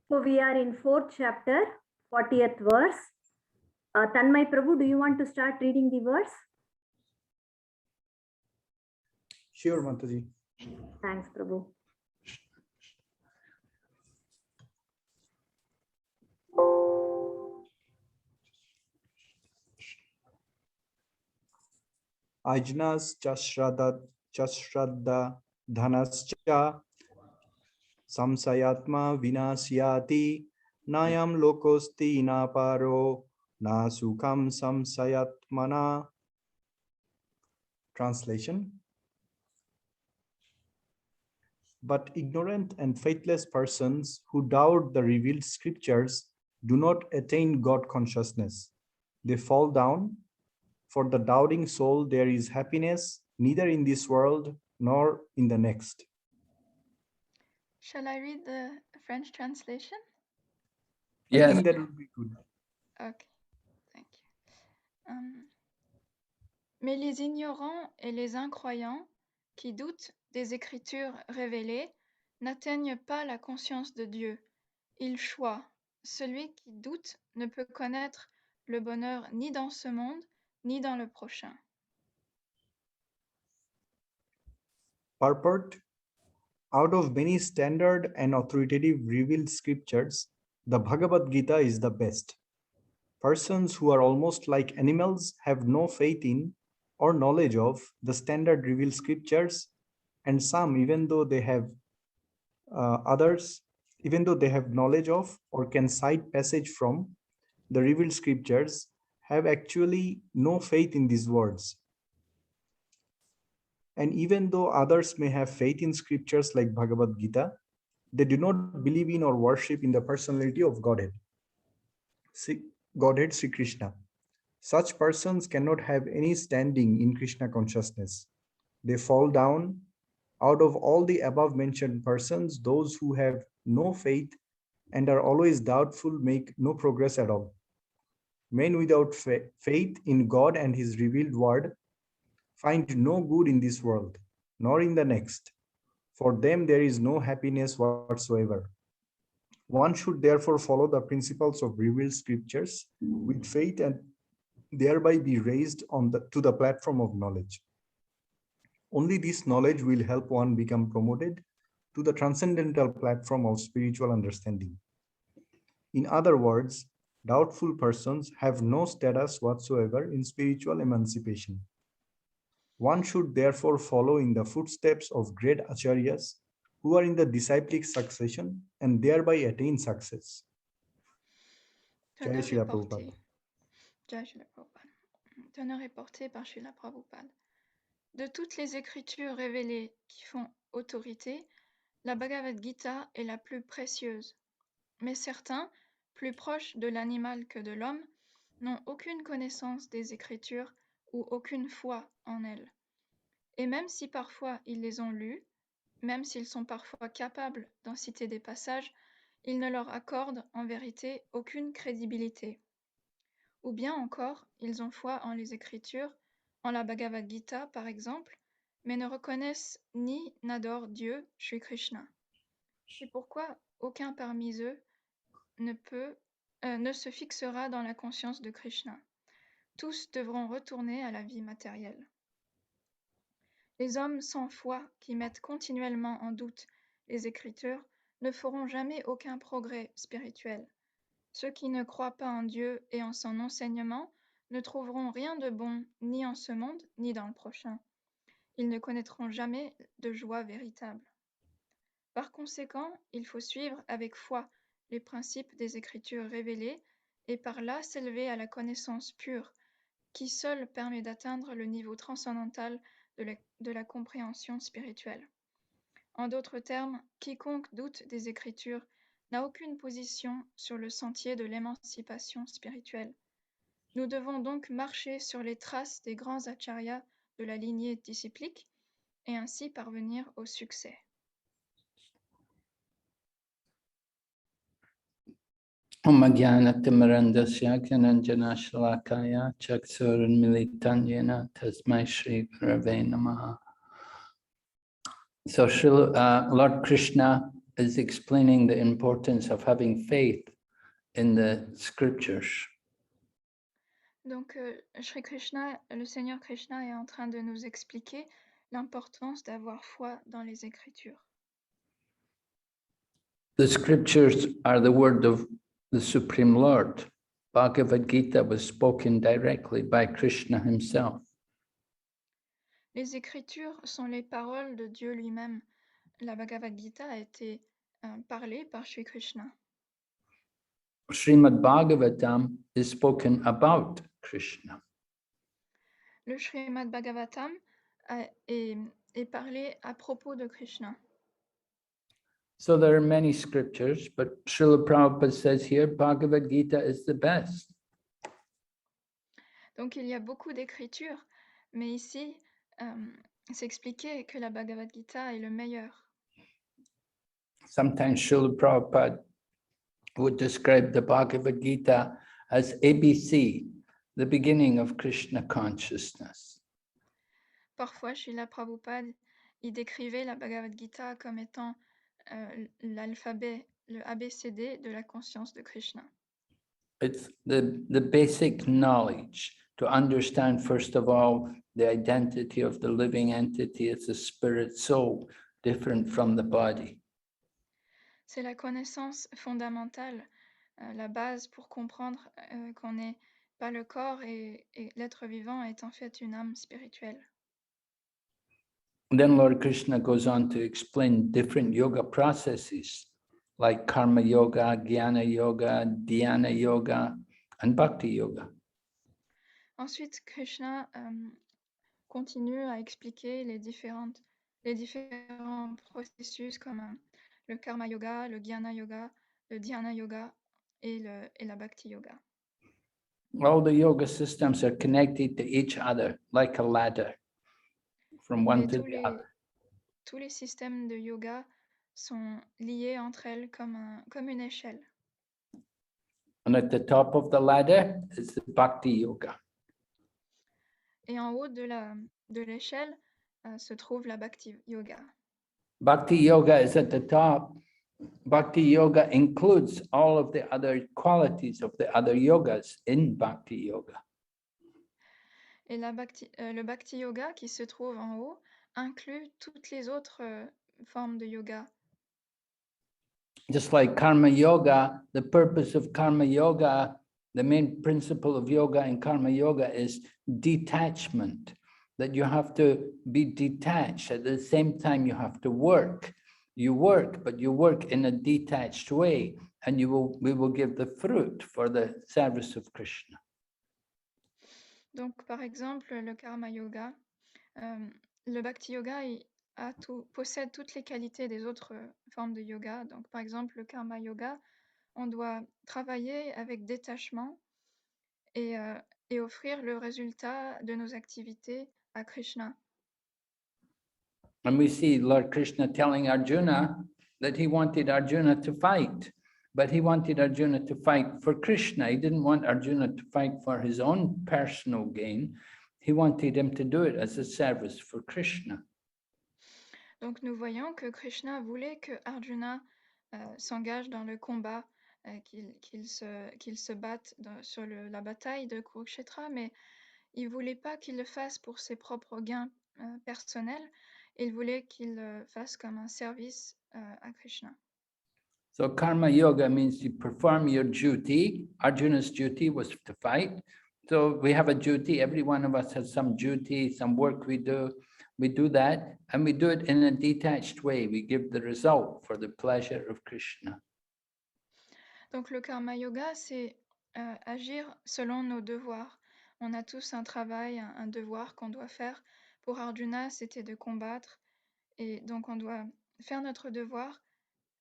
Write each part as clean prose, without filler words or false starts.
So we are in 4th chapter, 40th verse. Tanmay Prabhu, do you want to start reading the verse? Sure, Mataji. Thanks, Prabhu. Ajnas chashradda dhanascha samsayatma vinasyati nayam lokosti naparo na sukham samsayatmana. Translation. But ignorant and faithless persons who doubt the revealed scriptures do not attain God consciousness. They fall down. For the doubting soul, there is happiness neither in this world nor in the next. Shall I read the French translation? I Yes. think that would be good. Okay, thank you. Mais les ignorants et les incroyants qui doutent des Écritures révélées n'atteignent pas la conscience de Dieu. Ils choient. Celui qui doute ne peut connaître le bonheur ni dans ce monde, ni dans le prochain. Purport. Out of many standard and authoritative revealed scriptures, the Bhagavad Gita is the best. Persons who are almost like animals have no faith in or knowledge of the standard revealed scriptures, and some, even though they have knowledge of or can cite passage from the revealed scriptures, have actually no faith in these words. And even though others may have faith in scriptures like Bhagavad Gita, they do not believe in or worship in the personality of Godhead, Sri Krishna. Such persons cannot have any standing in Krishna consciousness. They fall down. Out of all the above mentioned persons, those who have no faith and are always doubtful make no progress at all. Men without faith in God and his revealed word find no good in this world, nor in the next. For them there is no happiness whatsoever. One should therefore follow the principles of revealed scriptures with faith and thereby be raised to the platform of knowledge. Only this knowledge will help one become promoted to the transcendental platform of spiritual understanding. In other words, doubtful persons have no status whatsoever in spiritual emancipation. One should therefore follow in the footsteps of great acharyas who are in the disciplic succession and thereby attain success. Jai Srila Prabhupada. Jai Srila Prabhupada. Teneur est porté par Srila Prabhupada. De toutes les écritures révélées qui font autorité, la Bhagavad Gita est la plus précieuse. Mais certains, plus proches de l'animal que de l'homme, n'ont aucune connaissance des Écritures ou aucune foi en elles. Et même si parfois ils les ont lues, même s'ils sont parfois capables d'en citer des passages, ils ne leur accordent en vérité aucune crédibilité. Ou bien encore, ils ont foi en les Écritures, en la Bhagavad Gita par exemple, mais ne reconnaissent ni n'adorent Dieu, Shri Krishna. C'est pourquoi aucun parmi eux ne se fixera dans la conscience de Krishna. Tous devront retourner à la vie matérielle. Les hommes sans foi qui mettent continuellement en doute les Écritures ne feront jamais aucun progrès spirituel. Ceux qui ne croient pas en Dieu et en son enseignement ne trouveront rien de bon ni en ce monde ni dans le prochain. Ils ne connaîtront jamais de joie véritable. Par conséquent, il faut suivre avec foi les principes des Écritures révélées et par là s'élever à la connaissance pure, qui seule permet d'atteindre le niveau transcendantal de la compréhension spirituelle. En d'autres termes, quiconque doute des Écritures n'a aucune position sur le sentier de l'émancipation spirituelle. Nous devons donc marcher sur les traces des grands acharyas de la lignée disciplique et ainsi parvenir au succès. Omagyanatimarandasya Gyananjana Shalakaya Chaksuranmilitanyena Tasmai Shri Gurave Namaha. So Lord Krishna is explaining the importance of having faith in the scriptures. Donc, Shri Krishna, le Seigneur Krishna est en train de nous expliquer l'importance d'avoir foi dans les Écritures. The scriptures are the word of the Supreme Lord. Bhagavad Gita was spoken directly by Krishna himself. Les Écritures sont les paroles de Dieu lui-même. La Bhagavad Gita a été parlée par Shri Krishna. Srimad Bhagavatam is spoken about Krishna. Le Srimad Bhagavatam est parlé à propos de Krishna. So there are many scriptures, but Srila Prabhupada says here, Bhagavad Gita is the best. Donc il y a beaucoup d'écritures, mais ici, c'est expliqué que la Bhagavad Gita est le meilleur. Sometimes Srila Prabhupada would describe the Bhagavad Gita as ABC, the beginning of Krishna consciousness. Parfois, Srila Prabhupada, il décrivait la Bhagavad Gita comme étant l'alphabet, le ABCD de la conscience de Krishna. It's the basic knowledge to understand, first of all, the identity of the living entity as a spirit soul, different from the body. C'est la connaissance fondamentale, la base pour comprendre qu'on n'est pas le corps et l'être vivant est en fait une âme spirituelle. Then Lord Krishna goes on to explain different yoga processes like karma yoga, jnana yoga, dhyana yoga, and bhakti yoga. Ensuite, Krishna continue à expliquer les différents processus comme le karma yoga, le jnana yoga, le dhyana yoga et la bhakti yoga. All the yoga systems are connected to each other like a ladder from one Et to the other. tous les systèmes de yoga sont liés entre elles comme une échelle. And at the top of the ladder is the bhakti yoga. Et en haut de l'échelle se trouve la bhakti yoga. Bhakti yoga is at the top. Bhakti yoga includes all of the other qualities of the other yogas in bhakti yoga. Et le bhakti yoga qui se trouve en haut inclut toutes les autres formes de yoga. Just like karma yoga, the purpose of karma yoga, the main principle of yoga and karma yoga is detachment, that you have to be detached. At the same time, you have to work. You work, but you work in a detached way, and we will give the fruit for the service of Krishna. Donc, par exemple, le karma yoga, le bhakti yoga possède toutes les qualités des autres formes de yoga. Donc, par exemple, le karma yoga, on doit travailler avec détachement et offrir le résultat de nos activités à Krishna. And we see Lord Krishna telling Arjuna that he wanted Arjuna to fight, but he wanted Arjuna to fight for Krishna. He didn't want Arjuna to fight for his own personal gain. He wanted him to do it as a service for Krishna. Donc nous voyons que Krishna voulait que Arjuna s'engage dans le combat, qu'il se batte sur la bataille de Kurukshetra, mais il voulait pas qu'il le fasse pour ses propres gains personnels. Il voulait qu'il le fasse comme un service à Krishna. So karma yoga means you perform your duty. Arjuna's duty was to fight. So we have a duty. Every one of us has some duty, some work we do. We do that, and we do it in a detached way. We give the result for the pleasure of Krishna. Donc le karma yoga, c'est agir selon nos devoirs. On a tous un travail, un devoir qu'on doit faire. Pour Arjuna, c'était de combattre. Et donc on doit faire notre devoir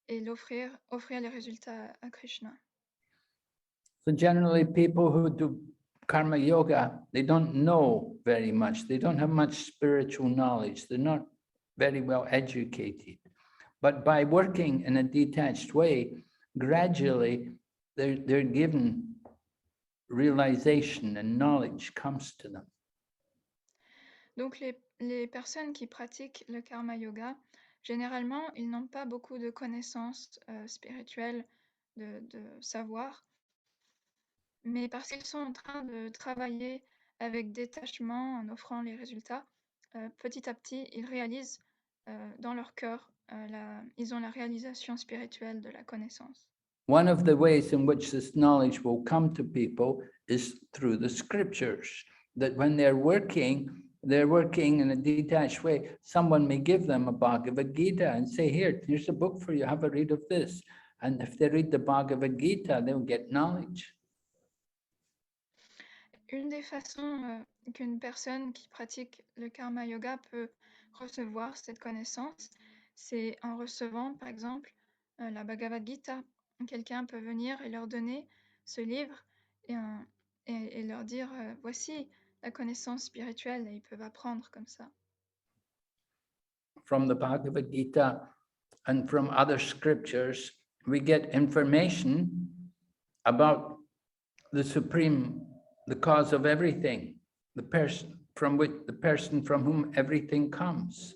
et offrir les résultats à Krishna. So generally people who do karma yoga, they don't know very much. They don't have much spiritual knowledge. They're not very well educated. But by working in a detached way, gradually they're given realization and knowledge comes to them. Donc les personnes qui pratiquent le karma yoga, Généralement, ils n'ont pas beaucoup de connaissances spirituelles, de savoir, mais parce qu'ils sont en train de travailler avec détachement en offrant les résultats, petit à petit, ils réalisent dans leur cœur, ils ont la réalisation spirituelle de la connaissance. One of the ways in which this knowledge will come to people is through the scriptures. That when they're working in a detached way. Someone may give them a Bhagavad Gita and say, here's a book for you, have a read of this. And if they read the Bhagavad Gita, they'll get knowledge. Une des façons qu'une personne qui pratique le karma yoga peut recevoir cette connaissance, c'est en recevant, par exemple, la Bhagavad Gita. Quelqu'un peut venir et leur donner ce livre et leur dire, voici la connaissance spirituelle, et ils peuvent apprendre comme ça. From the Bhagavad Gita and from other scriptures, we get information about the supreme, the cause of everything, the person from whom everything comes.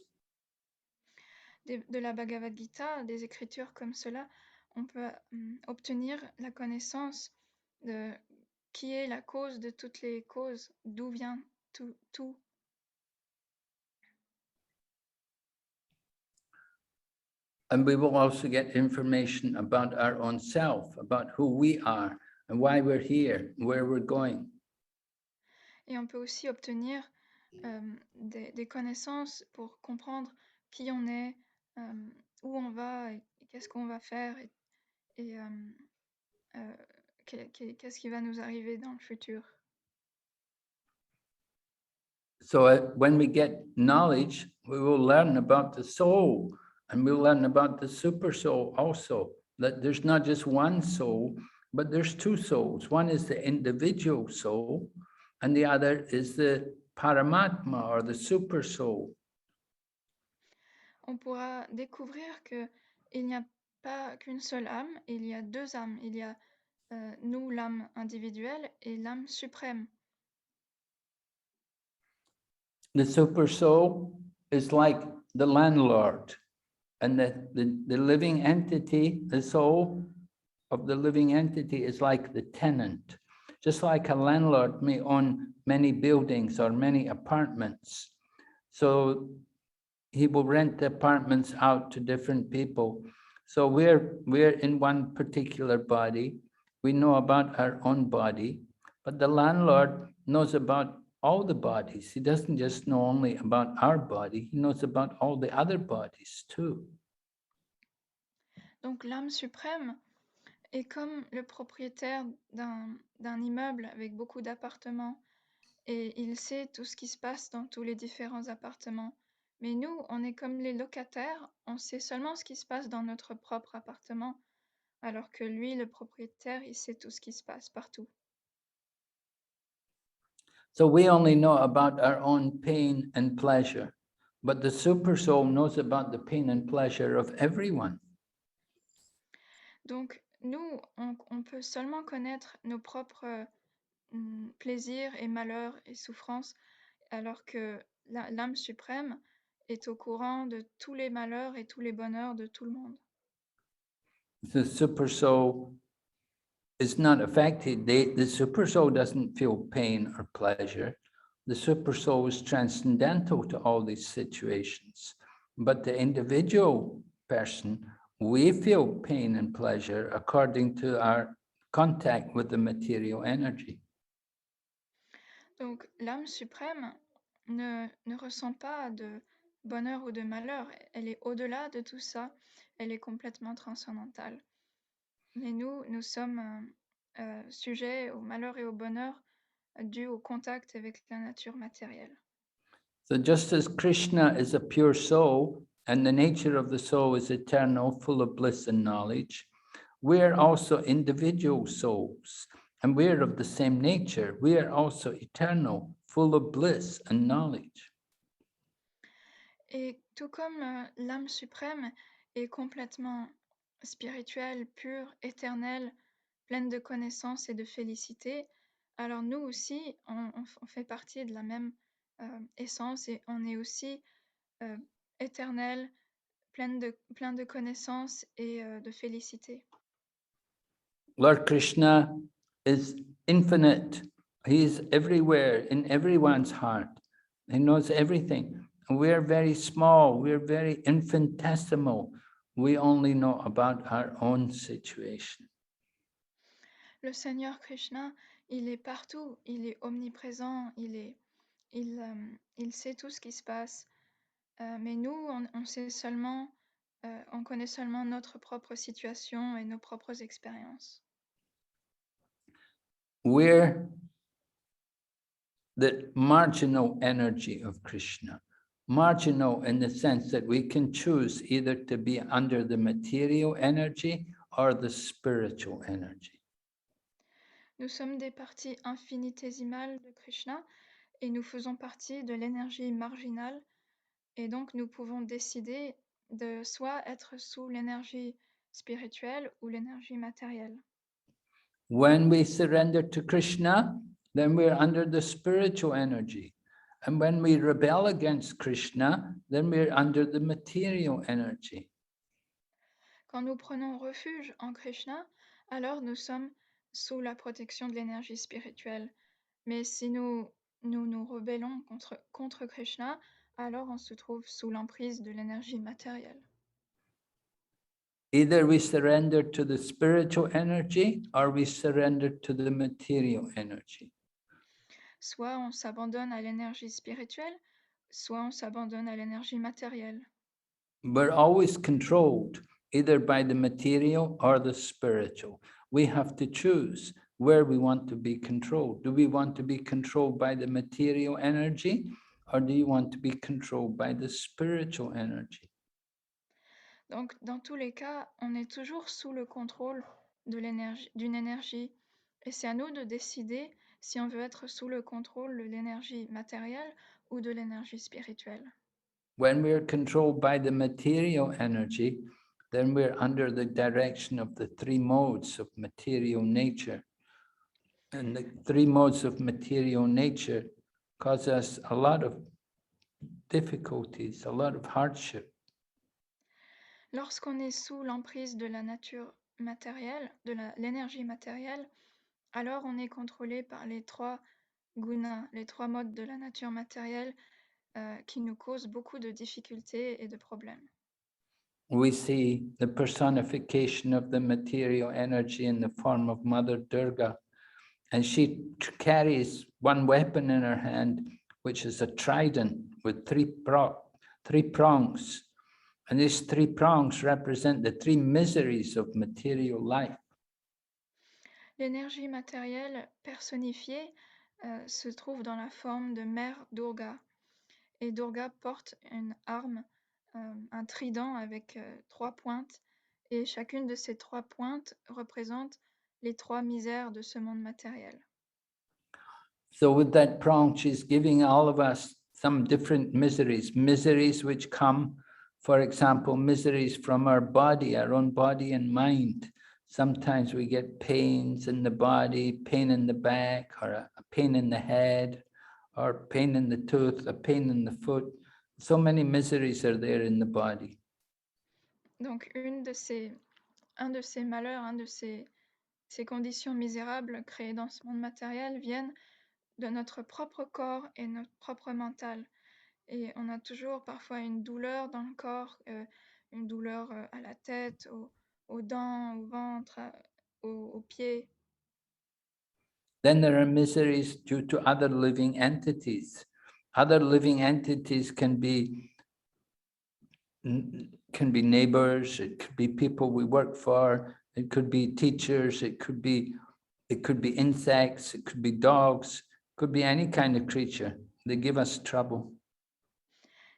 De la Bhagavad Gita, des écritures comme cela, on peut obtenir la connaissance de qui est la cause de toutes les causes, d'où vient tout. And we will also get information about our own self, about who we are and why we're here, where we're going. Et on peut aussi obtenir des connaissances pour comprendre qui on est, où on va, et qu'est-ce qu'on va faire, et qu'est-ce qui va nous arriver dans le futur. So when we get knowledge, we will learn about the soul, and we'll learn about the super soul also, that there's not just one soul, but there's two souls. One is the individual soul, and the other is the Paramatma, or the super soul. On pourra découvrir qu'il n'y a pas qu'une seule âme, il y a deux âmes. Il y a nous, l'âme individuelle, et l'âme suprême. The super soul is like the landlord, and the living entity, the soul of the living entity is like the tenant. Just like a landlord may own many buildings or many apartments. So he will rent the apartments out to different people. So we're in one particular body. We know about our own body, but the landlord knows about all the bodies. He doesn't just know only about our body, he knows about all the other bodies too. Donc l'âme suprême est comme le propriétaire d'un immeuble avec beaucoup d'appartements, et il sait tout ce qui se passe dans tous les différents appartements. Mais nous, on est comme les locataires, on sait seulement ce qui se passe dans notre propre appartement, alors que lui, le propriétaire, il sait tout ce qui se passe partout. So we only know about our own pain and pleasure, but the super soul knows about the pain and pleasure of everyone. Donc nous, on peut seulement connaître nos propres plaisirs et malheurs et souffrances, alors que l'âme suprême est au courant de tous les malheurs et tous les bonheurs de tout le monde. The super soul is not affected. The super soul doesn't feel pain or pleasure. The super soul is transcendental to all these situations. But the individual person, we feel pain and pleasure according to our contact with the material energy. Donc l'âme suprême ne ressent pas de bonheur ou de malheur. Elle est au-delà de tout ça. Elle est complètement transcendantale. Mais nous sommes sujets au malheur et au bonheur dû au contact avec la nature matérielle. So just as Krishna is a pure soul and the nature of the soul is eternal, full of bliss and knowledge, we're also individual souls and we're of the same nature. We are also eternal, full of bliss and knowledge. Et tout comme l'âme suprême est complètement spirituelle, pure, éternelle, pleine de connaissances et de félicité, alors nous aussi, on fait partie de la même essence, et on est aussi éternel, plein de connaissances et de félicité. Lord Krishna is infinite. He is everywhere, in everyone's heart. He knows everything. We're very small. We're very infinitesimal. We only know about our own situation. Le Seigneur Krishna, il est partout, il est omniprésent, il sait tout ce qui se passe. Mais nous, on sait seulement, on connaît seulement notre propre situation et nos propres expériences. We're the marginal energy of Krishna. Marginal in the sense that we can choose either to be under the material energy or the spiritual energy. Nous sommes des parties infinitésimales de Krishna et nous faisons partie de l'énergie marginale. Et donc, nous pouvons décider de soit être sous l'énergie spirituelle ou l'énergie matérielle. When we surrender to Krishna, then we're under the spiritual energy. And when we rebel against Krishna, then we're under the material energy. Quand nous prenons refuge en Krishna, alors nous sommes sous la protection de l'énergie spirituelle. Mais si nous rebellons contre Krishna, alors on se trouve sous l'emprise de l'énergie matérielle. Either we surrender to the spiritual energy or we surrender to the material energy. Soit on s'abandonne à l'énergie spirituelle, soit on s'abandonne à l'énergie matérielle. We're always controlled either by the material or the spiritual. We have to choose where we want to be controlled. Do we want to be controlled by the material energy or do you want to be controlled by the spiritual energy? Donc, dans tous les cas, on est toujours sous le contrôle d'une énergie. Et c'est à nous de décider si on veut être sous le contrôle de l'énergie matérielle ou de l'énergie spirituelle. When we're controlled by the material energy, then we're under the direction of the three modes of material nature. And the three modes of material nature cause us a lot of difficulties, a lot of hardship. Lorsqu'on est sous l'emprise de la nature matérielle, de l'énergie matérielle, alors on est contrôlé par les trois gunas, les trois modes de la nature matérielle qui nous causent beaucoup de difficultés et de problèmes. We see the personification of the material energy in the form of Mother Durga, and she carries one weapon in her hand, which is a trident with three prongs. And these three prongs represent the three miseries of material life. L'énergie matérielle personnifiée se trouve dans la forme de Mère Durga. Et Durga porte une arme, un trident avec trois pointes. Et chacune de ces trois pointes représente les trois misères de ce monde matériel. So with that prong, she's giving all of us some different miseries, miseries which come, for example, miseries from our body, our own body and mind. Sometimes we get pains in the body, pain in the back, or a pain in the head, or pain in the tooth, a pain in the foot. So many miseries are there in the body. Donc un de ces malheurs, ces conditions misérables créées dans ce monde matériel viennent de notre propre corps et notre propre mental. Et on a toujours parfois une douleur dans le corps, une douleur à la tête, aux dents, au ventre, aux pieds. Then there are miseries due to other living entities. Other living entities can be neighbors, it could be people we work for, it could be teachers, it could be insects, it could be dogs, it could be any kind of creature. They give us trouble.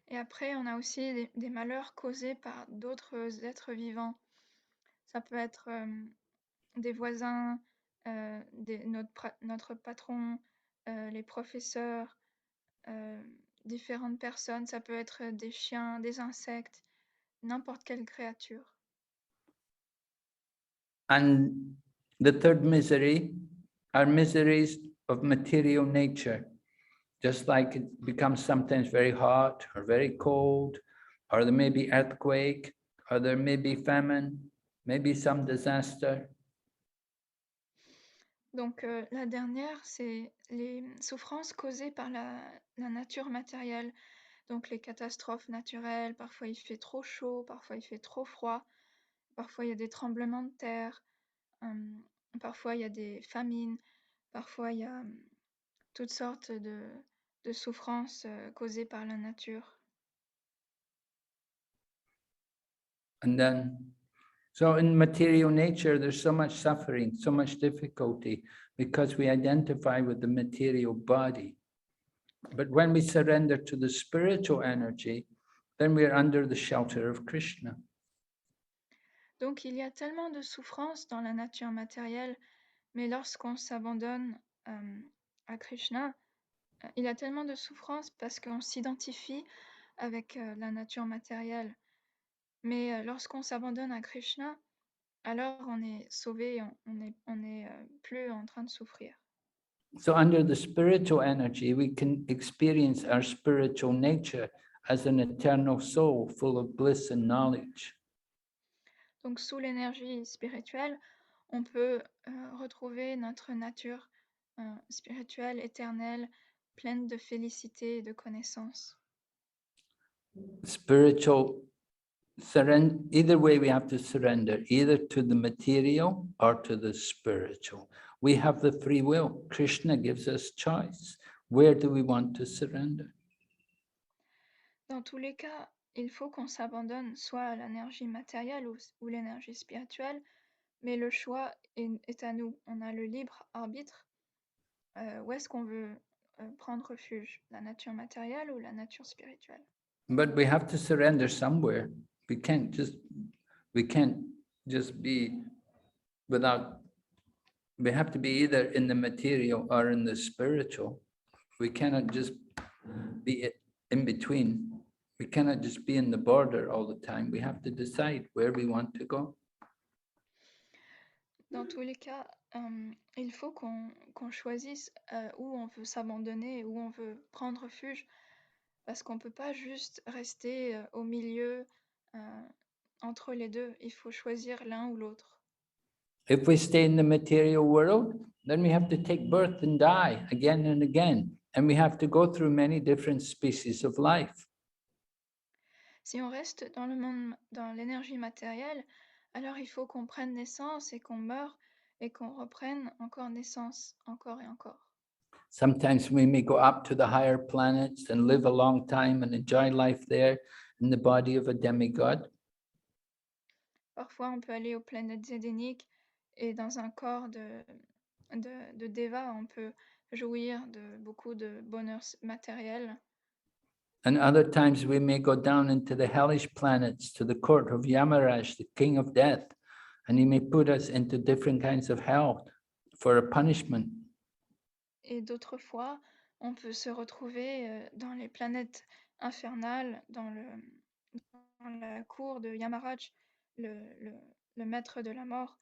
Et après, on a aussi des malheurs causés par d'autres êtres vivants. Ça peut être des voisins, notre patron, les professeurs, différentes personnes. Ça peut être des chiens, des insectes, n'importe quelle créature. And the third misery are miseries of material nature. Just like it becomes sometimes very hot or very cold, or there may be earthquake, or there may be famine, maybe some disaster. Donc la dernière, c'est les souffrances causées par la nature matérielle. Donc les catastrophes naturelles, parfois il fait trop chaud, parfois il fait trop froid, parfois il y a des tremblements de terre, parfois il y a des famines, parfois il y a toutes sortes de souffrances causées par la nature. And then, so in material nature, there's so much suffering, so much difficulty, because we identify with the material body. But when we surrender to the spiritual energy, then we're under the shelter of Krishna. Donc il y a tellement de souffrances dans la nature matérielle, mais lorsqu'on s'abandonne à Krishna, il y a tellement de souffrances parce qu'on s'identifie avec la nature matérielle. Mais lorsqu'on s'abandonne à Krishna, alors on est sauvé, on est plus en train de souffrir. So under the spiritual energy, we can experience our spiritual nature as an eternal soul full of bliss and knowledge. Donc sous l'énergie spirituelle, on peut retrouver notre nature spirituelle, éternelle, pleine de félicité et de connaissance. Spiritual surrender, either way we have to surrender, either to the material or to the spiritual. We have the free will. Krishna gives us choice. Where do we want to surrender? Dans tous les cas, il faut qu'on s'abandonne soit à l'énergie matérielle ou l'énergie spirituelle, mais le choix est à nous. On a le libre arbitre. Où est-ce qu'on veut prendre refuge, la nature matérielle ou la nature spirituelle? But we have to surrender somewhere. We can't just be without, we have to be either in the material or in the spiritual. We cannot just be in between. We cannot just be in the border all the time. We have to decide where we want to go. Dans tous les cas, il faut qu'on choisisse où on veut s'abandonner, où on veut prendre refuge, parce qu'on ne peut pas juste rester au milieu entre les deux. Il faut choisir l'un ou l'autre. If we stay in the material world, then we have to take birth and die again and again. And we have to go through many different species of life. Si on reste dans le monde, dans l'énergie matérielle, alors il faut qu'on prenne naissance et qu'on meure et qu'on reprenne encore naissance, encore et encore. Sometimes we may go up to the higher planets and live a long time and enjoy life there in the body of a demigod. Parfois, on peut aller aux planètes édéniques et dans un corps de Deva, on peut jouir de beaucoup de bonheur matériel. And other times we may go down into the hellish planets to the court of Yamaraj, the king of death, and he may put us into different kinds of hell for a punishment. Et d'autres fois, on peut se retrouver dans les planètes infernales, dans la cour de Yamaraj, le maître de la mort,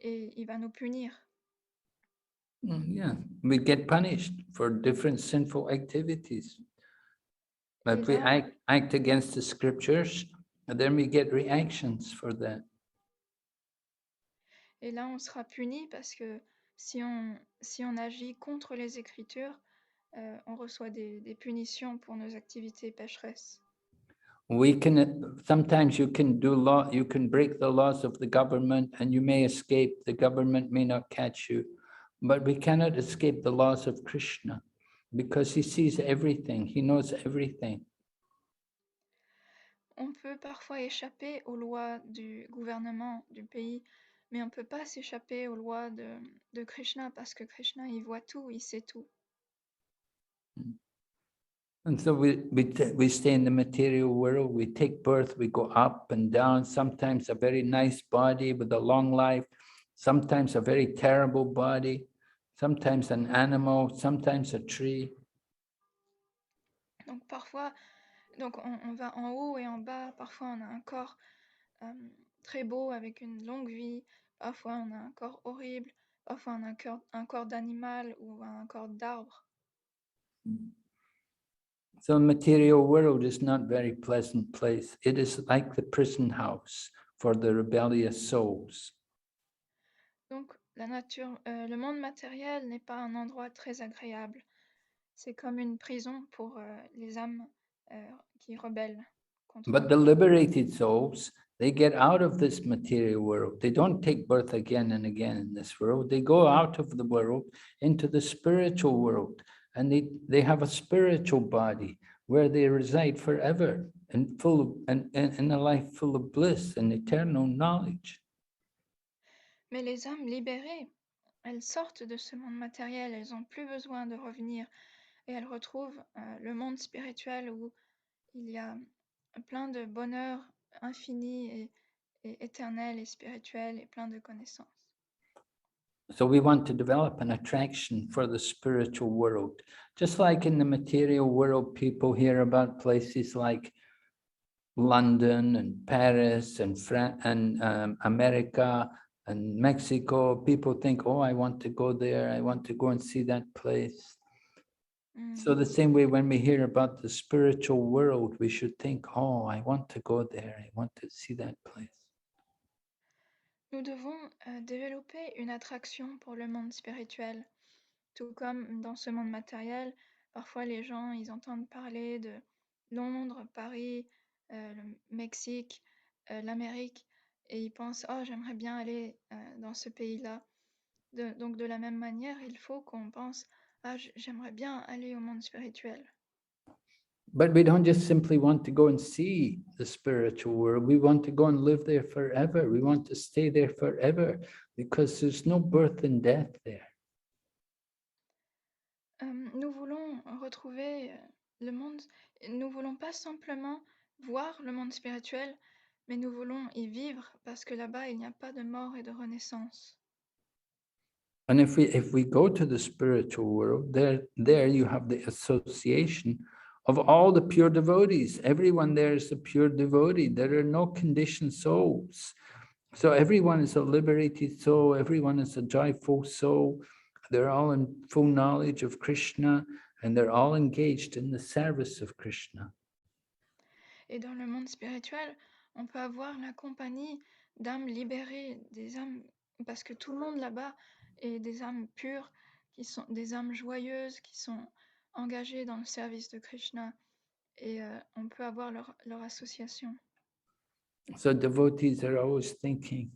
et il va nous punir. Yeah, we get punished for different sinful activities. But if we act against the scriptures, and then we get reactions for that. Et là, on sera puni parce que si on agit contre les Écritures, on reçoit des punitions pour nos activités pécheresses. Sometimes you can break the laws of the government and you may escape. The government may not catch you, but we cannot escape the laws of Krishna because he sees everything, he knows everything. On peut parfois échapper aux lois du gouvernement du pays, mais on ne peut pas s'échapper aux lois de Krishna parce que Krishna, il voit tout, il sait tout. And so we stay in the material world, we take birth, we go up and down, sometimes a very nice body with a long life, sometimes a very terrible body, sometimes an animal, sometimes a tree. Donc parfois, on va en haut et en bas, parfois on a un corps très beau avec une longue vie, parfois on a un corps horrible, parfois on a un corps d'animal ou un corps d'arbre. So the material world is not very pleasant place. It is like the prison house for the rebellious souls. Donc, le monde matériel n'est pas un endroit très agréable. C'est comme une prison pour les âmes qui rebellent contre But the liberated souls, they get out of this material world. They don't take birth again and again in this world. They go out of the world into the spiritual world, and they have a spiritual body where they reside forever and in a life full of bliss and eternal knowledge. Mais les âmes libérées, elles sortent de ce monde matériel, elles n'ont plus besoin de revenir et elles retrouvent le monde spirituel où il y a plein de bonheur infini et éternel et spirituel et plein de connaissances. So we want to develop an attraction for the spiritual world. Just like in the material world, people hear about places like London and Paris and America and Mexico. People think, oh, I want to go there. I want to go and see that place. So the same way, when we hear about the spiritual world, we should think, oh, I want to go there. I want to see that place. Nous devons développer une attraction pour le monde spirituel. Tout comme dans ce monde matériel, parfois les gens, ils entendent parler de Londres, Paris, le Mexique, l'Amérique, et ils pensent, oh, j'aimerais bien aller dans ce pays-là. Donc de la même manière, il faut qu'on pense, ah, j'aimerais bien aller au monde spirituel. But we don't just simply want to go and see the spiritual world. We want to go and live there forever. We want to stay there forever because there's no birth and death there. Nous voulons retrouver le monde, nous voulons pas simplement voir le monde spirituel, mais nous voulons y vivre parce que là-bas, il n'y a pas de mort et de renaissance. And if we go to the spiritual world, there you have the association of all the pure devotees. Everyone there is a pure devotee. There are no conditioned souls. So everyone is a liberated soul. Everyone is a joyful soul. They're all in full knowledge of Krishna, and they're all engaged in the service of Krishna. Et dans le monde spirituel, on peut avoir la compagnie d'âmes libérées, des âmes, parce que tout le monde là-bas est des âmes pures, qui sont des âmes joyeuses, qui sont engagées dans le service de Krishna. Et on peut avoir leur association. So devotees are always thinking,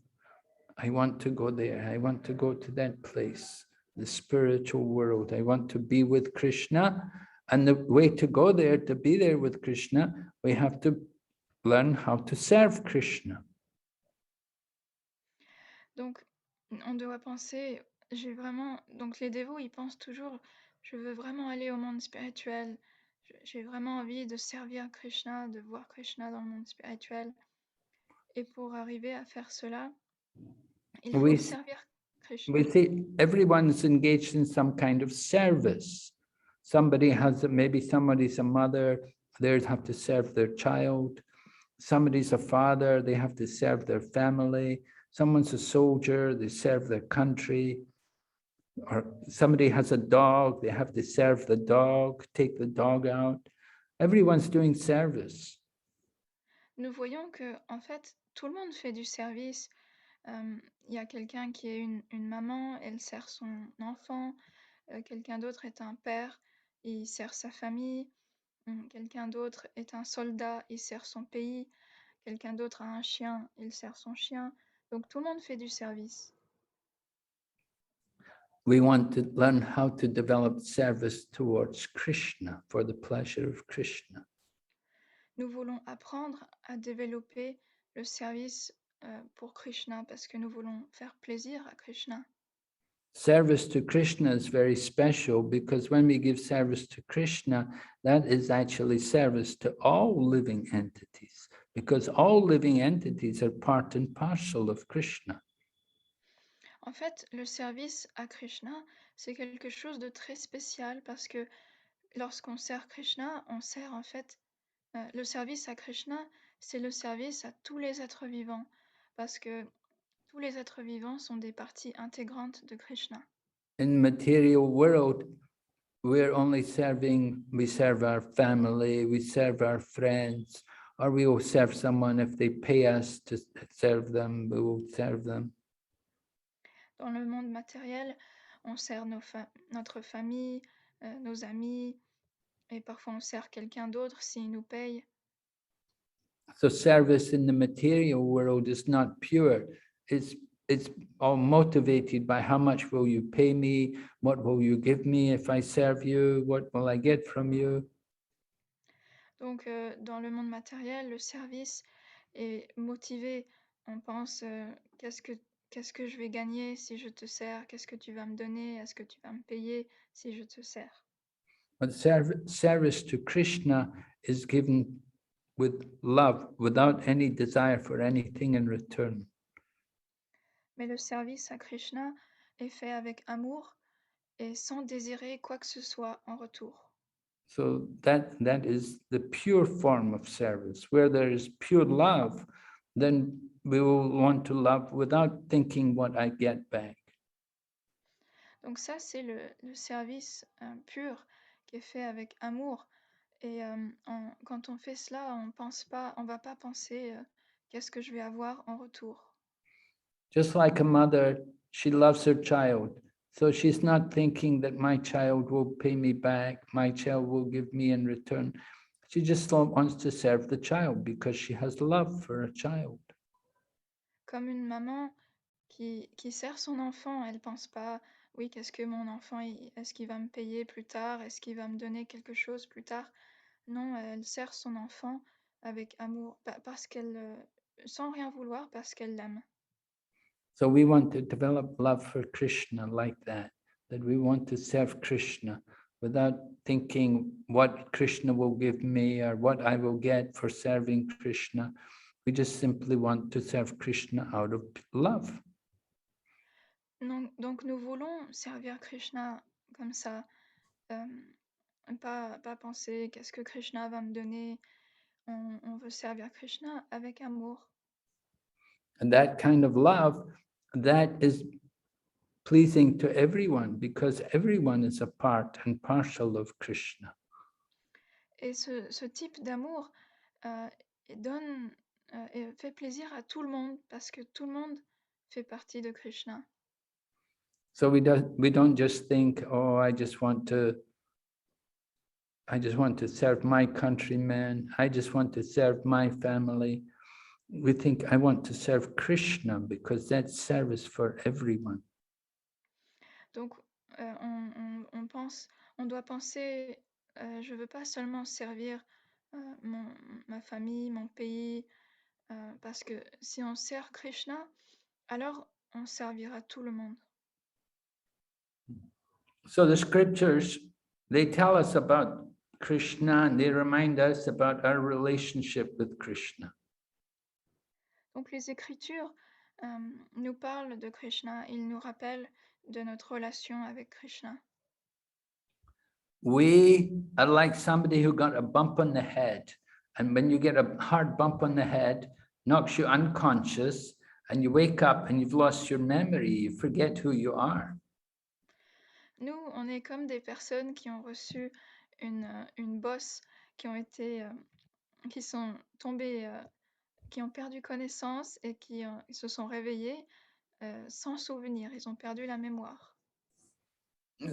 I want to go there. I want to go to that place, the spiritual world. I want to be with Krishna. And the way to go there, to be there with Krishna, we have to learn how to serve Krishna. Donc, on doit penser, donc les dévots, ils pensent toujours, je veux vraiment aller au monde spirituel, j'ai vraiment envie de servir Krishna, de voir Krishna dans le monde spirituel. Et pour arriver à faire cela, il faut servir Krishna. We see everyone's engaged in some kind of service. Maybe somebody's a mother, they have to serve their child. Somebody's a father, they have to serve their family. Someone's a soldier, they serve their country. Or somebody has a dog, they have to serve the dog, take the dog out. Everyone's doing service. Nous voyons que, en fait, tout le monde fait du service. Il y a quelqu'un qui est une maman, elle sert son enfant. Quelqu'un d'autre est un père, il sert sa famille. Quelqu'un d'autre est un soldat, il sert son pays. Quelqu'un d'autre a un chien, il sert son chien. Donc tout le monde fait du service. We want to learn how to develop service towards Krishna for the pleasure of Krishna. Nous voulons apprendre à développer le service pour Krishna parce que nous voulons faire plaisir à Krishna. Service to Krishna is very special because when we give service to Krishna, that is actually service to all living entities, because all living entities are part and parcel of Krishna. En fait, le service à Krishna, c'est quelque chose de très spécial parce que lorsqu'on sert Krishna, on sert en fait le service à Krishna, c'est le service à tous les êtres vivants parce que tous les êtres vivants sont des parties intégrantes de Krishna. In material world, we're only serving, we serve our family, we serve our friends, or we will serve someone if they pay us to serve them, we will serve them. Dans le monde matériel, on sert notre famille, nos amis, et parfois on sert quelqu'un d'autre s'il nous paye. So service in the material world is not pure. It's all motivated by how much will you pay me, what will you give me if I serve you, what will I get from you. Donc, dans le monde matériel, le service est motivé. On pense, qu'est-ce que je vais gagner si je te sers? Qu'est-ce que tu vas me donner? Est-ce que tu vas me payer si je te sers? But service to Krishna is given with love, without any desire for anything in return. Mais le service à Krishna est fait avec amour et sans désirer quoi que ce soit en retour. So that is the pure form of service. Where there is pure love, then we will want to love without thinking what I get back. Donc ça, c'est le service pur qui est fait avec amour. Et quand on fait cela, on va pas penser qu'est-ce que je vais avoir en retour. Just like a mother, she loves her child. So she's not thinking that my child will pay me back, my child will give me in return. She just wants to serve the child because she has love for her child. Comme une maman qui sert son enfant, elle pense pas, oui, qu'est-ce que mon enfant, est-ce qu'il va me payer plus tard? Est-ce qu'il va me donner quelque chose plus tard? Non, elle sert son enfant avec amour, parce qu'elle, sans rien vouloir, parce qu'elle l'aime. So we want to develop love for Krishna like that we want to serve Krishna without thinking what Krishna will give me or what I will get for serving Krishna. We just simply want to serve Krishna out of love. Donc nous voulons servir Krishna comme ça, pas penser qu'est-ce que Krishna va me donner. On veut servir Krishna avec amour. And that kind of love, that is pleasing to everyone because everyone is a part and partial of Krishna. Et ce type d'amour fait plaisir à tout le monde parce que tout le monde fait partie de Krishna. So we don't just think, oh, I just want to serve my countrymen, I just want to serve my family. We think, I want to serve Krishna because that's service for everyone. Donc on doit penser, je veux pas seulement servir ma famille, mon pays, parce que si on sert Krishna, alors on servira tout le monde. So the scriptures, they tell us about Krishna and they remind us about our relationship with Krishna. Donc les Écritures nous parlent de Krishna, ils nous rappellent de notre relation avec Krishna. We are like somebody who got a bump on the head. And when you get a hard bump on the head, knocks you unconscious, and you wake up and you've lost your memory, you forget who you are. Nous, on est comme des personnes qui ont reçu une bosse, qui sont tombées, qui ont perdu connaissance et ils se sont réveillés sans souvenir, ils ont perdu la mémoire.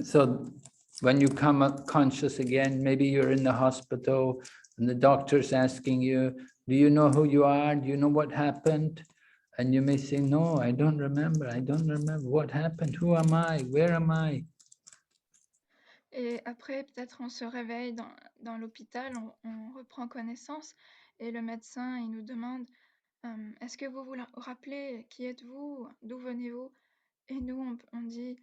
So when you come up conscious again, maybe you're in the hospital and the doctor's asking you, do you know who you are? Do you know what happened? And you may say, no, I don't remember. I don't remember what happened. Who am I? Where am I? Et après, peut-être on se réveille dans l'hôpital, on reprend connaissance et le médecin, il nous demande, est-ce que vous vous rappelez, qui êtes-vous? D'où venez-vous? Et nous, on dit,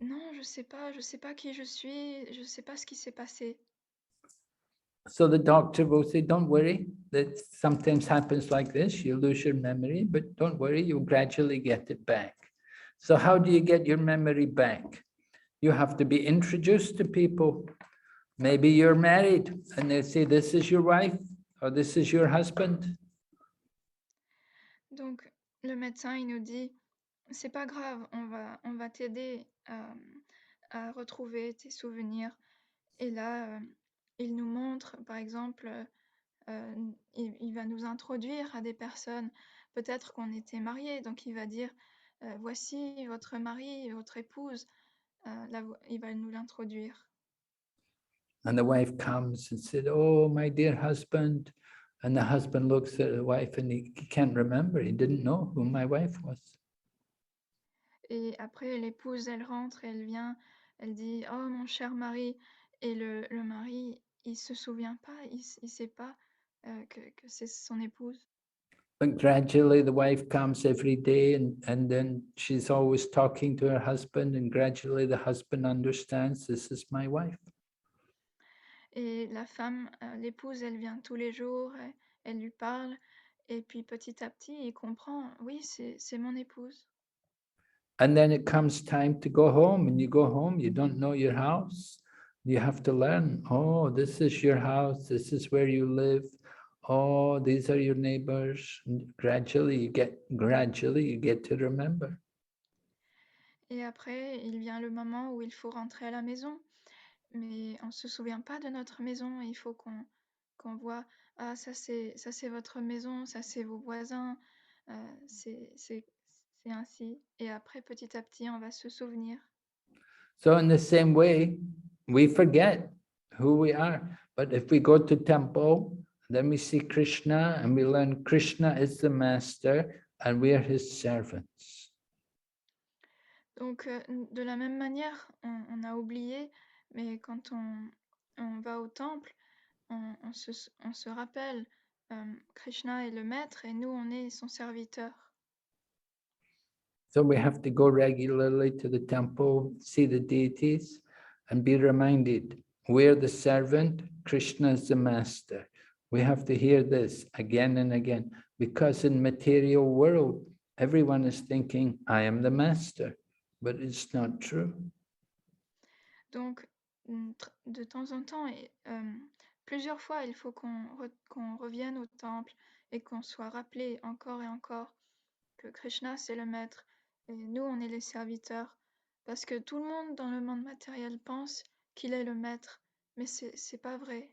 non, je sais pas qui je suis, je sais pas ce qui s'est passé. So the doctor will say, don't worry, that sometimes happens like this, you lose your memory, but don't worry, you'll gradually get it back. So how do you get your memory back? You have to be introduced to people. Maybe you're married and they say, this is your wife or this is your husband. Donc, le médecin, il nous dit, c'est pas grave, on va t'aider à retrouver tes souvenirs. Et là, il nous montre, par exemple, il va nous introduire à des personnes. Peut-être qu'on était mariés, donc il va dire, voici votre mari, votre épouse. Il va nous l'introduire. And the wife comes and said, "Oh, my dear husband." And the husband looks at the wife and he can't remember. He didn't know who my wife was. Et après, l'épouse, elle rentre, elle vient, elle dit, oh mon cher mari. Et le mari, il se souvient pas, il sait pas que c'est son épouse. But gradually the wife comes every day and then she's always talking to her husband, and gradually the husband understands this is my wife. Et la femme, l'épouse, elle vient tous les jours, elle lui parle. Et puis petit à petit, il comprend, oui, c'est mon épouse. And then it comes time to go home, and you go home, you don't know your house. You have to learn, oh, this is your house, this is where you live. Oh, these are your neighbors. And gradually you get to remember. Et après, il vient le moment où il faut rentrer à la maison. Mais on se souvient pas de notre maison. Il faut qu'on voit, ah, ça c'est votre maison, ça c'est vos voisins. C'est ainsi. Et après, petit à petit, on va se souvenir. So in the same way, we forget who we are. But if we go to temple, then we see Krishna and we learn Krishna is the master and we are his servants. Donc, de la même manière, on a oublié, mais quand on va au temple, on se rappelle, Krishna est le maître et nous, on est son serviteur. So we have to go regularly to the temple, see the deities, and be reminded, we're the servant, Krishna is the master. We have to hear this again and again, because in material world, everyone is thinking, I am the master, but it's not true. Donc, de temps en temps, et plusieurs fois, il faut qu'on revienne au temple et qu'on soit rappelé encore et encore que Krishna, c'est le maître et nous, on est les serviteurs. Parce que tout le monde dans le monde matériel pense qu'il est le maître, mais c'est pas vrai.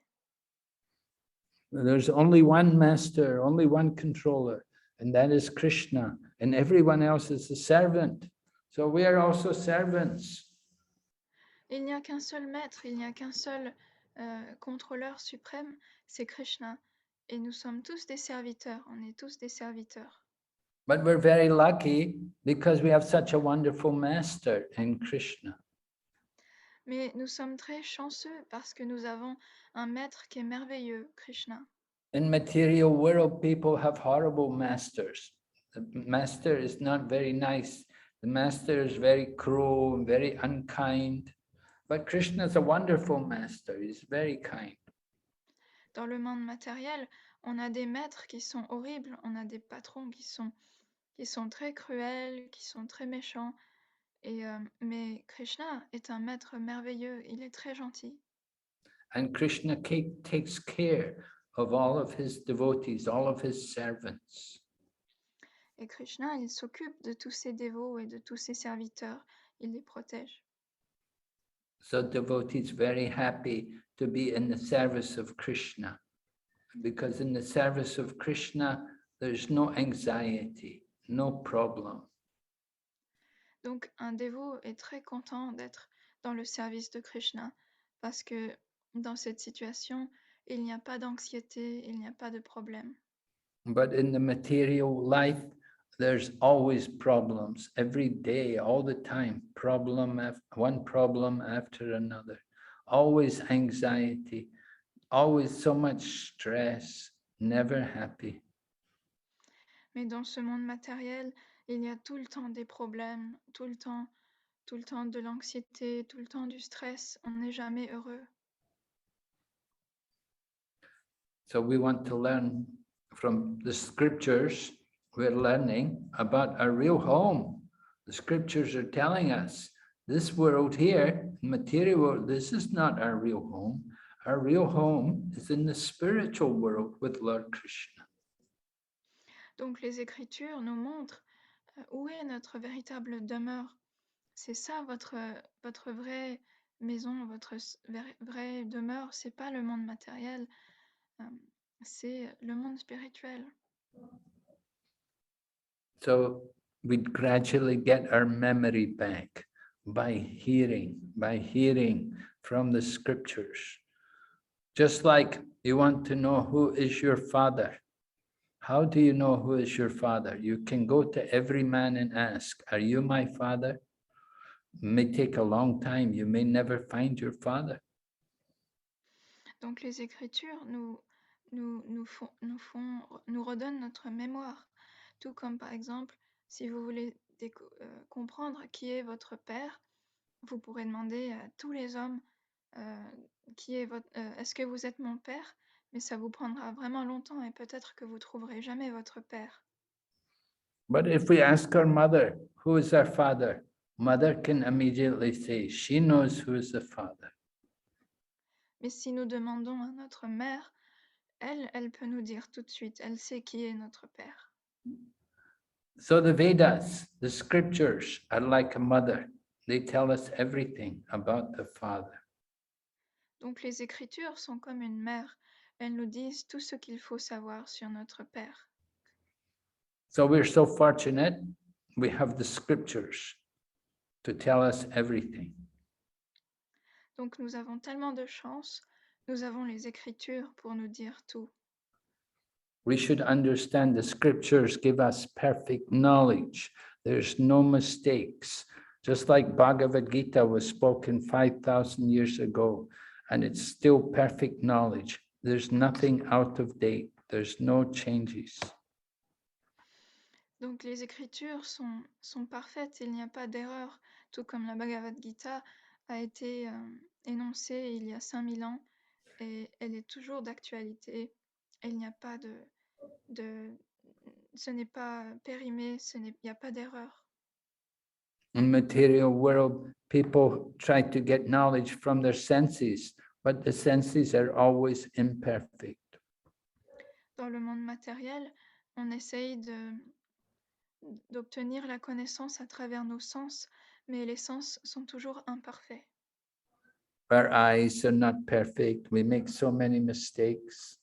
There's only one master, only one controller, and that is Krishna, and everyone else is a servant. So we are also servants. Il n'y a qu'un seul maître, il n'y a qu'un seul contrôleur suprême, c'est Krishna. Et nous sommes tous des serviteurs, on est tous des serviteurs. But we're very lucky because we have such a wonderful master in Krishna. Mais nous sommes très chanceux parce que nous avons un maître qui est merveilleux, Krishna. In material world, people have horrible masters. The master is not very nice. The master is very cruel, very unkind. But Krishna is a wonderful master. He's very kind. Dans le monde matériel, on a des maîtres qui sont horribles, on a des patrons qui sont très cruels, qui sont très méchants. Mais Krishna est un maître merveilleux, il est très gentil. And Krishna takes care of all of his devotees, all of his servants. Et Krishna, il s'occupe de tous ses dévots et de tous ses serviteurs, il les protège. So devotees very happy to be in the service of Krishna, because in the service of Krishna, there's no anxiety, no problem. Donc un dévot est très content d'être dans le service de Krishna, parce que dans cette situation, il n'y a pas d'anxiété, il n'y a pas de problème. But in the material life, there's always problems every day, all the time, one problem after another, always anxiety, always so much stress, never happy. Mais dans ce monde matériel, il y a tout le temps des problèmes, tout le temps de l'anxiété, tout le temps du stress, on n'est jamais heureux. So we want to learn from the scriptures, we're learning about our real home. The scriptures are telling us this world here, material world, this is not our real home. Our real home is in the spiritual world with Lord Krishna. Donc les Écritures nous montrent où est notre véritable demeure. C'est ça votre vraie maison, votre vraie demeure, c'est pas le monde matériel, c'est le monde spirituel. So we gradually get our memory back by hearing from the scriptures. Just like you want to know who is your father. How do you know who is your father? You can go to every man and ask, are you my father? It may take a long time. You may never find your father. Donc les Écritures nous redonnent notre mémoire. Tout comme par exemple, si vous voulez comprendre qui est votre père, vous pourrez demander à tous les hommes est-ce que vous êtes mon père? Mais ça vous prendra vraiment longtemps et peut-être que vous trouverez jamais votre père. But if we ask our mother, who is our father? Mother can immediately say, she knows who is the father. Mais si nous demandons à notre mère, elle peut nous dire tout de suite, elle sait qui est notre père. So the Vedas, the scriptures are like a mother. They tell us everything about the father. Donc les Écritures sont comme une mère. Elles nous disent tout ce qu'il faut savoir sur notre père. So we're so fortunate, we have the scriptures to tell us everything. Donc nous avons tellement de chance, nous avons les Écritures pour nous dire tout. We should understand the scriptures give us perfect knowledge. There's no mistakes. Just like Bhagavad Gita was spoken 5,000 years ago, and it's still perfect knowledge. There's nothing out of date. There's no changes. Donc les Écritures sont parfaites, il n'y a pas d'erreur, tout comme la Bhagavad Gita a été énoncée il y a 5000 ans et elle est toujours d'actualité. Il n'y a pas ce n'est pas périmé, il n'y a pas d'erreur. In material world, people try to get knowledge from their senses, but the senses are always imperfect. Dans le monde matériel, on essaye d'obtenir la connaissance à travers nos sens, mais les sens sont toujours imparfaits. Our eyes are not perfect. We make so many mistakes.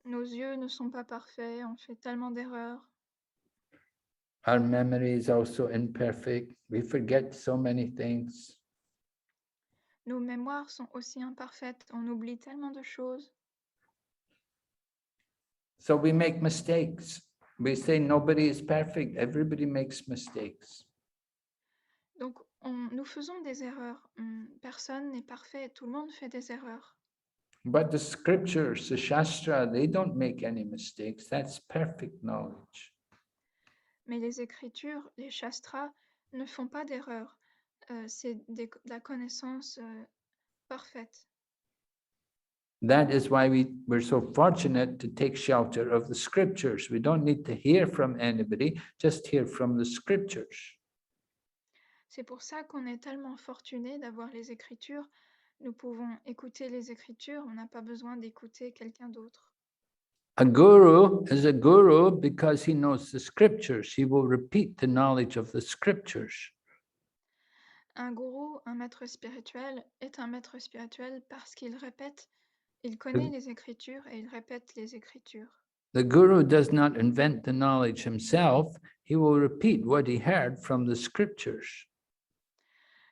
Nos yeux ne sont pas parfaits, on fait tellement d'erreurs. Our memory is also imperfect. We forget so many things. Nos mémoires sont aussi imparfaites, on oublie tellement de choses. So we make mistakes. We say nobody is perfect. Everybody makes mistakes. Donc, nous faisons des erreurs. Personne n'est parfait, tout le monde fait des erreurs. But the scriptures, the Shastra, they don't make any mistakes. That's perfect knowledge. Mais les Écritures, les Shastras, ne font pas d'erreurs. C'est de la connaissance parfaite. That is why we're so fortunate to take shelter of the scriptures. We don't need to hear from anybody, just hear from the scriptures. C'est pour ça qu'on est tellement fortuné d'avoir les Écritures. Nous pouvons écouter les Écritures, on n'a pas besoin d'écouter quelqu'un d'autre. A guru is a guru because he knows the scriptures. He will repeat the knowledge of the scriptures. Un gourou, un maître spirituel, est un maître spirituel parce qu'il répète, il connaît les Écritures et il répète les Écritures. The guru does not invent the knowledge himself. He will repeat what he heard from the scriptures.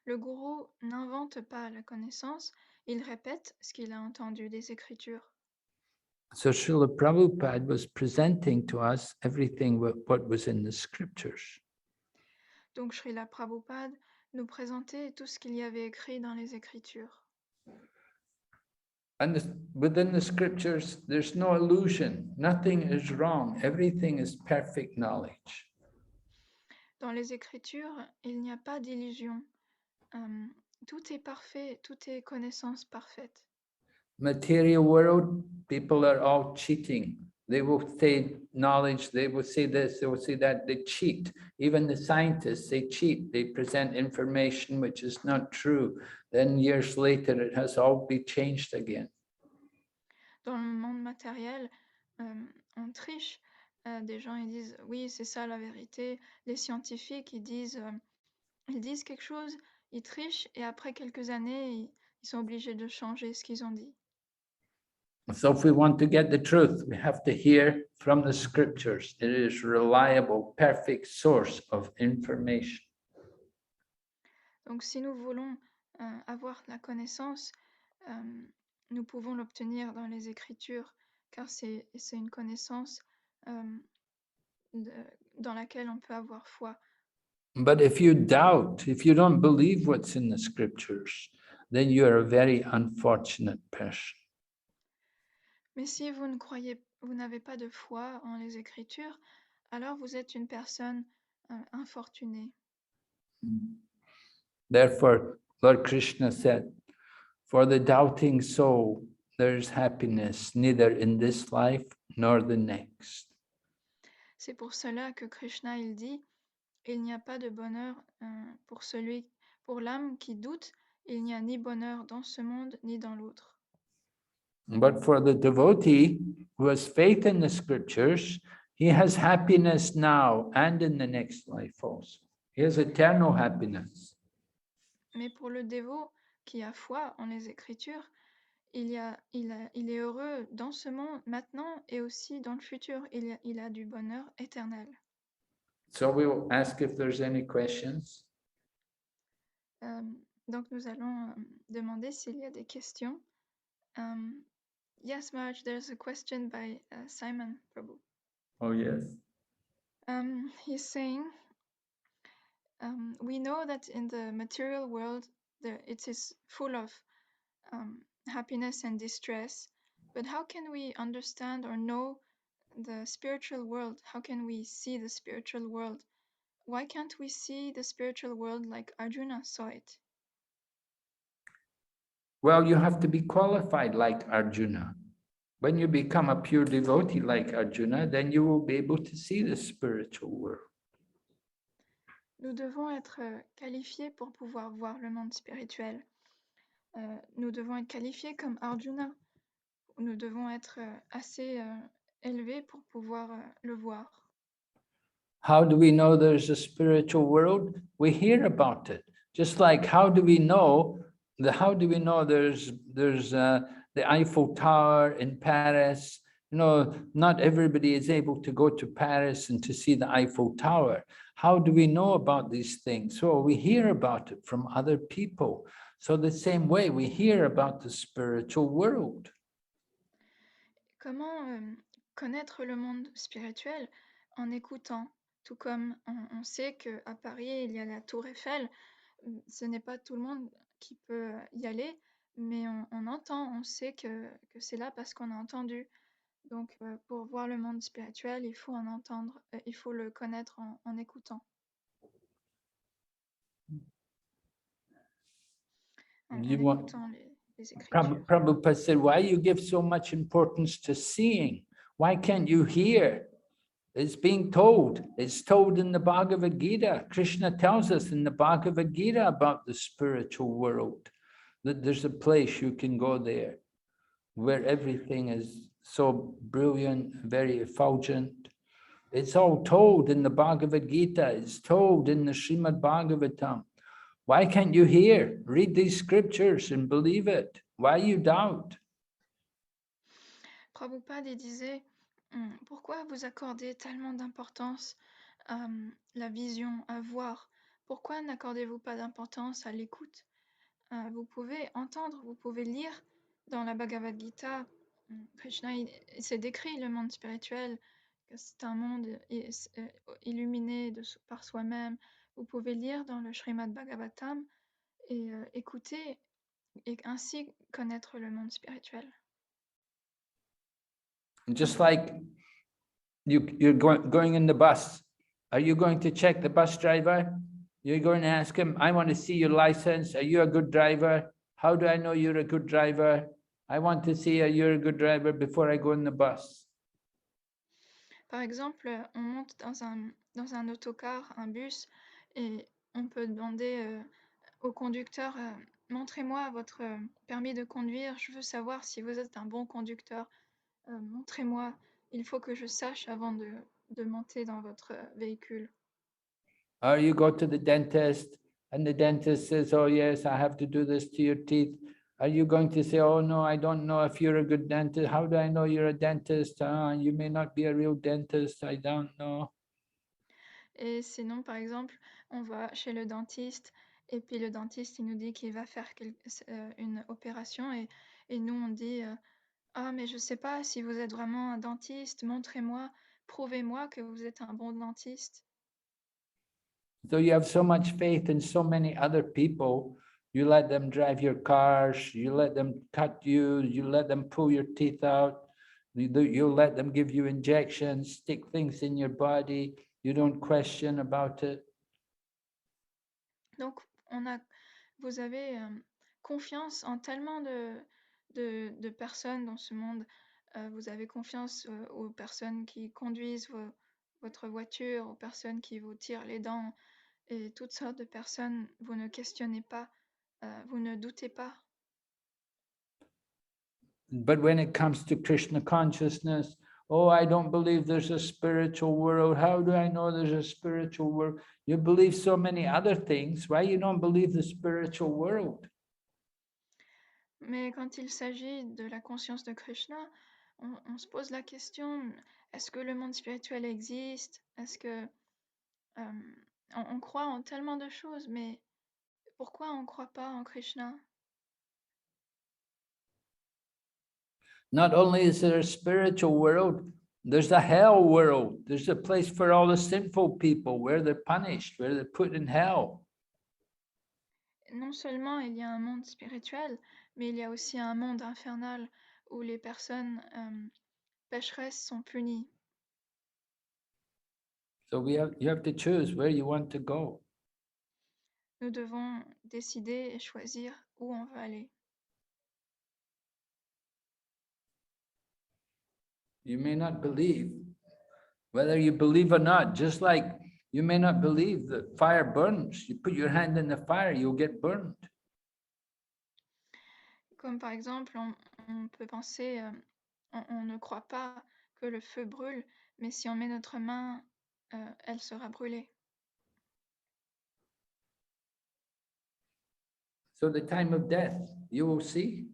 Le gourou n'invente pas la connaissance, il répète ce qu'il a entendu des Écritures. So Srila Prabhupada was presenting to us everything what was in the scriptures. Donc Srila Prabhupada nous présentait tout ce qu'il y avait écrit dans les Écritures. And within the scriptures, there's no illusion. Nothing is wrong. Everything is perfect knowledge. Dans les Écritures, il n'y a pas d'illusion. Tout est parfait, tout est connaissance parfaite. Material world, people are all cheating. They will say knowledge, they will say this, they will say that, they cheat. Even the scientists, they cheat. They present information which is not true. Then years later, it has all been changed again. Dans le monde matériel, on triche. Des gens ils disent oui, c'est ça la vérité. Les scientifiques ils disent quelque chose, ils trichent et après quelques années, ils sont obligés de changer ce qu'ils ont dit. So if we want to get the truth, we have to hear from the scriptures. It is reliable, perfect source of information. Donc, si nous voulons avoir la connaissance, nous pouvons l'obtenir dans les Écritures, car c'est une connaissance dans laquelle on peut avoir foi. But if you doubt, if you don't believe what's in the scriptures, then you're a very unfortunate person. Mais si vous n'avez pas de foi en les Écritures, alors vous êtes une personne infortunée. Therefore, Lord Krishna said, for the doubting soul, there's happiness neither in this life nor the next. C'est pour cela que Krishna il dit, il n'y a pas de bonheur pour l'âme qui doute, il n'y a ni bonheur dans ce monde ni dans l'autre. But for the devotee who has faith in the scriptures, he has happiness now and in the next life also. He has eternal happiness. Mais pour le dévot qui a foi en les Écritures, il est heureux dans ce monde maintenant et aussi dans le futur. Il a du bonheur éternel. So we will ask if there's any questions. Donc nous allons demander s'il y a des questions. Yes, Marge, there's a question by Simon Prabhu. Oh, yes. He's saying, we know that in the material world, it is full of happiness and distress, but how can we understand or know the spiritual world? How can we see the spiritual world? Why can't we see the spiritual world like Arjuna saw it? Well, you have to be qualified like Arjuna. When you become a pure devotee like Arjuna, then you will be able to see the spiritual world. Nous devons être qualifiés pour pouvoir voir le monde spirituel. Nous devons être qualifiés comme Arjuna. Nous devons être assez élevés pour pouvoir le voir. How do we know there's a spiritual world? We hear about it. Just like how do we know there's the Eiffel Tower in Paris? You know, not everybody is able to go to Paris and to see the Eiffel Tower. How do we know about these things? So we hear about it from other people. So the same way we hear about the spiritual world. Comment connaître le monde spirituel? En écoutant. Tout comme on sait qu'à Paris, il y a la Tour Eiffel. Ce n'est pas tout le monde qui peut y aller, mais on entend, on sait que c'est là parce qu'on a entendu. Donc, pour voir le monde spirituel, il faut en entendre, il faut le connaître en écoutant. En écoutant les Écritures. Prabhupada said, why you give so much importance to seeing? Why can't you hear? It's being told. It's told in the Bhagavad Gita. Krishna tells us in the Bhagavad Gita about the spiritual world, that there's a place you can go there where everything is so brilliant, very effulgent. It's all told in the Bhagavad Gita. It's told in the Srimad Bhagavatam. Why can't you hear? Read these scriptures and believe it. Why you doubt? Prabhupada disait, pourquoi vous accordez tellement d'importance à la vision, à voir? Pourquoi n'accordez-vous pas d'importance à l'écoute? Vous pouvez entendre, vous pouvez lire dans la Bhagavad Gita. Krishna s'est décrit le monde spirituel, que c'est un monde illuminé par soi-même. Vous pouvez lire dans le Srimad Bhagavatam et écouter et ainsi connaître le monde spirituel. Just like you're going in the bus. Are you going to check the bus driver? You're going to ask him, I want to see your license. Are you a good driver? How do I know you're a good driver? I want to see you're a good driver before I go in the bus. Par exemple, on monte dans un autocar, un bus, et on peut demander au conducteur, montrez-moi votre permis de conduire, je veux savoir si vous êtes un bon conducteur. Montrez-moi, il faut que je sache avant de monter dans votre véhicule. Or you go to the dentist and the dentist says, oh yes, I have to do this to your teeth, are you going to say, oh no, I don't know if you're a good dentist? How do I know you're a dentist? You may not be a real dentist, I don't know. Et sinon, par exemple, on va chez le dentiste et puis le dentiste, il nous dit qu'il va faire une opération et nous, on dit ah, mais je sais pas si vous êtes vraiment un dentiste, montrez-moi, prouvez-moi que vous êtes un bon dentiste. So you have so much faith in so many other people. You let them drive your cars, you let them cut you, you let them pull your teeth out, you let them give you injections, stick things in your body. You don't question about it. Donc, vous avez confiance en tellement de personnes dans ce monde. Vous avez confiance aux personnes qui conduisent votre voiture, aux personnes qui vous tirent les dents et toutes sortes de personnes. Vous ne questionnez pas, vous ne doutez pas. But when it comes to Krishna consciousness, oh, I don't believe there's a spiritual world. How do I know there's a spiritual world? You believe so many other things. Why you don't believe the spiritual world? Mais quand il s'agit de la conscience de Krishna, on se pose la question, est-ce que le monde spirituel existe? Est-ce que on croit en tellement de choses, mais pourquoi on ne croit pas en Krishna? Not only is there a spiritual world, there's a hell world. There's a place for all the sinful people where they're punished, where they're put in hell. Non seulement il y a un monde spirituel, mais il y a aussi un monde infernal où les personnes pécheresses sont punies. So you have to choose where you want to go. Nous devons décider et choisir où on veut aller. You may not believe, whether you believe or not, just like you may not believe that fire burns. You put your hand in the fire, you'll get burned. Comme par exemple, on peut penser, on ne croit pas que le feu brûle, mais si on met notre main, elle sera brûlée. So the time of death, you will see.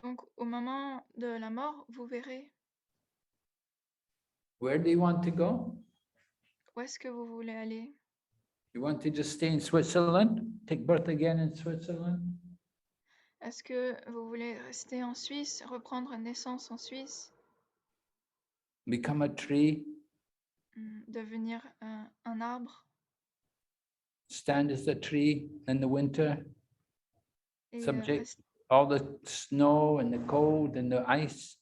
Donc au moment de la mort, vous verrez. Where do you want to go? Où est-ce que vous voulez aller? You want to just stay in Switzerland, take birth again in Switzerland? Est-ce que vous voulez rester en Suisse, reprendre naissance en Suisse, Become a tree, devenir un arbre stand as a tree in the winter, et subject all the snow and the cold and the ice?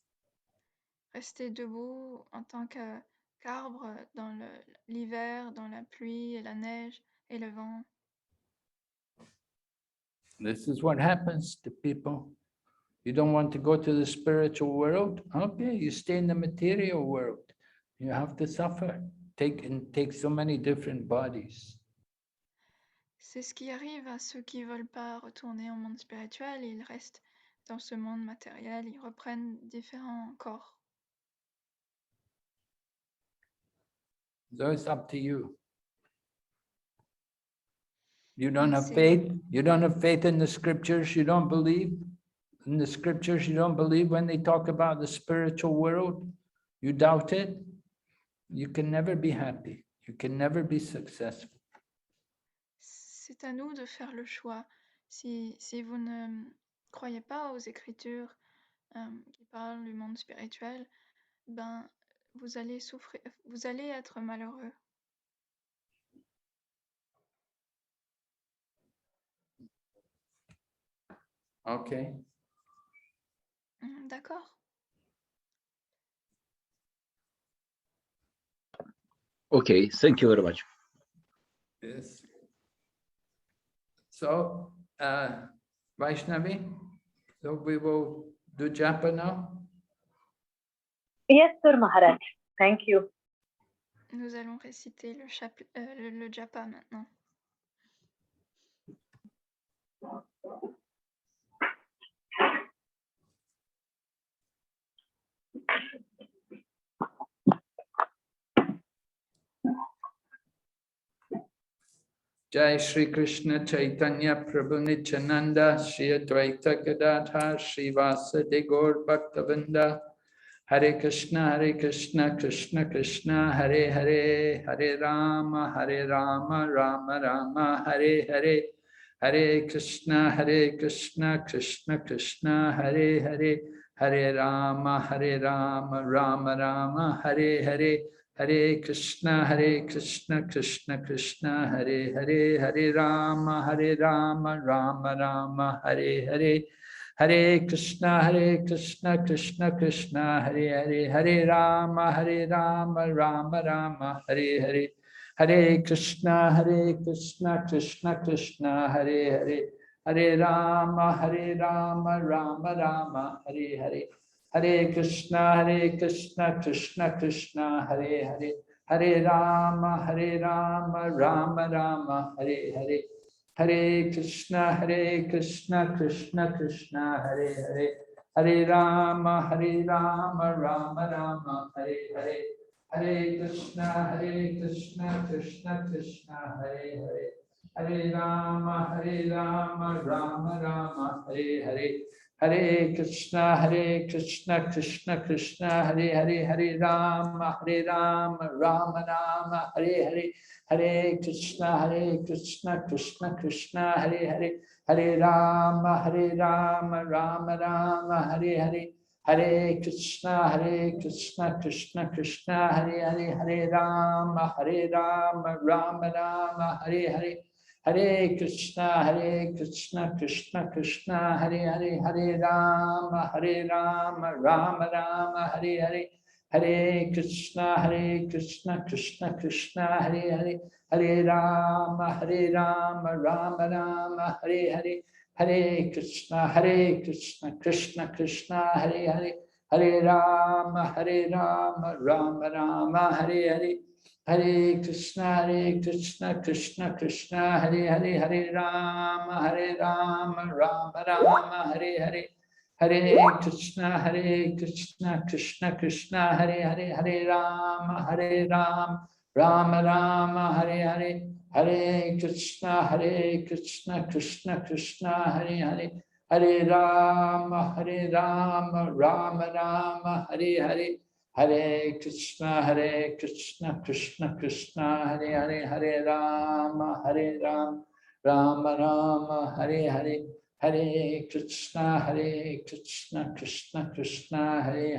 rester debout en tant qu'arbre dans l'hiver, dans la pluie et la neige et le vent? This is what happens to people. You don't want to go to the spiritual world? Okay, you stay in the material world. You have to suffer, take so many different bodies. C'est ce qui arrive à ceux qui ne veulent pas retourner au monde spirituel. Ils restent dans ce monde matériel, ils reprennent différents corps. So it's up to you. You don't have C'est- faith. You don't have faith in the scriptures. You don't believe in the scriptures. You don't believe when they talk about the spiritual world. You doubt it. You can never be happy. You can never be successful. C'est à nous de faire le choix. Si vous ne croyez pas aux Écritures qui parlent du monde spirituel, ben vous allez souffrir, vous allez être malheureux. Okay. D'accord. Okay, thank you very much. Yes. So, Vaishnavi, so we will do japa now. Yes, sir, Maharaj. Thank you. Nous allons réciter le japa maintenant. Jai Shri Krishna Chaitanya Prabhu Nityananda Shri Advaita Gadadhar Shri Vasadi Gaur Bhaktavinda Hare Krishna Krishna Krishna Hare Hare Hare Rama Rama Rama Hare Hare Hare Krishna Krishna Krishna Hare Hare Hare Rama Rama Rama Hare Hare Hare Krishna Krishna Krishna Hare Hare Hare Rama Rama Rama Hare Hare Hare Krishna Krishna Krishna Hare Hare Hare Rama Rama Rama Hare Hare Hare Krishna Krishna Krishna Hare Hare Hare Rama Rama Rama Hare Hare Hare Krishna Krishna Krishna Hare Hare Hare Rama Rama Hare Hare Hare Krishna Krishna Krishna Hare Hare Hare Rama Rama Hare Hare Hare Krishna Krishna Hare Hare Hare Rama Rama Hare Hare Hare Krishna Krishna Hare Hare Hare Rama Rama Hare Hare Hare Krishna Krishna Hare Hare Hare Rama Rama Hare Hare Hare Krishna Krishna Hare Hare Hare Rama Rama Hare Hare Hare Krishna Krishna Hare Hare Hare Rama Rama Hare Hare Hare Krishna Krishna Hare Hare Hare Rama Rama Hare Hare Hare Krishna Krishna Hare Hare Hare Rama Rama Hare Hare Hare Krishna Krishna Hare Hare Hare Rama Rama Hare Hare Hare Krishna Krishna Hare Hare Hare Rama Rama Hare Hare Hare Krishna Krishna Hare Hare Hare Rama Rama Hare Hare Hare Krishna Krishna Hare Hare Hare Rama Rama Hare Hare Hare Krishna Krishna Hare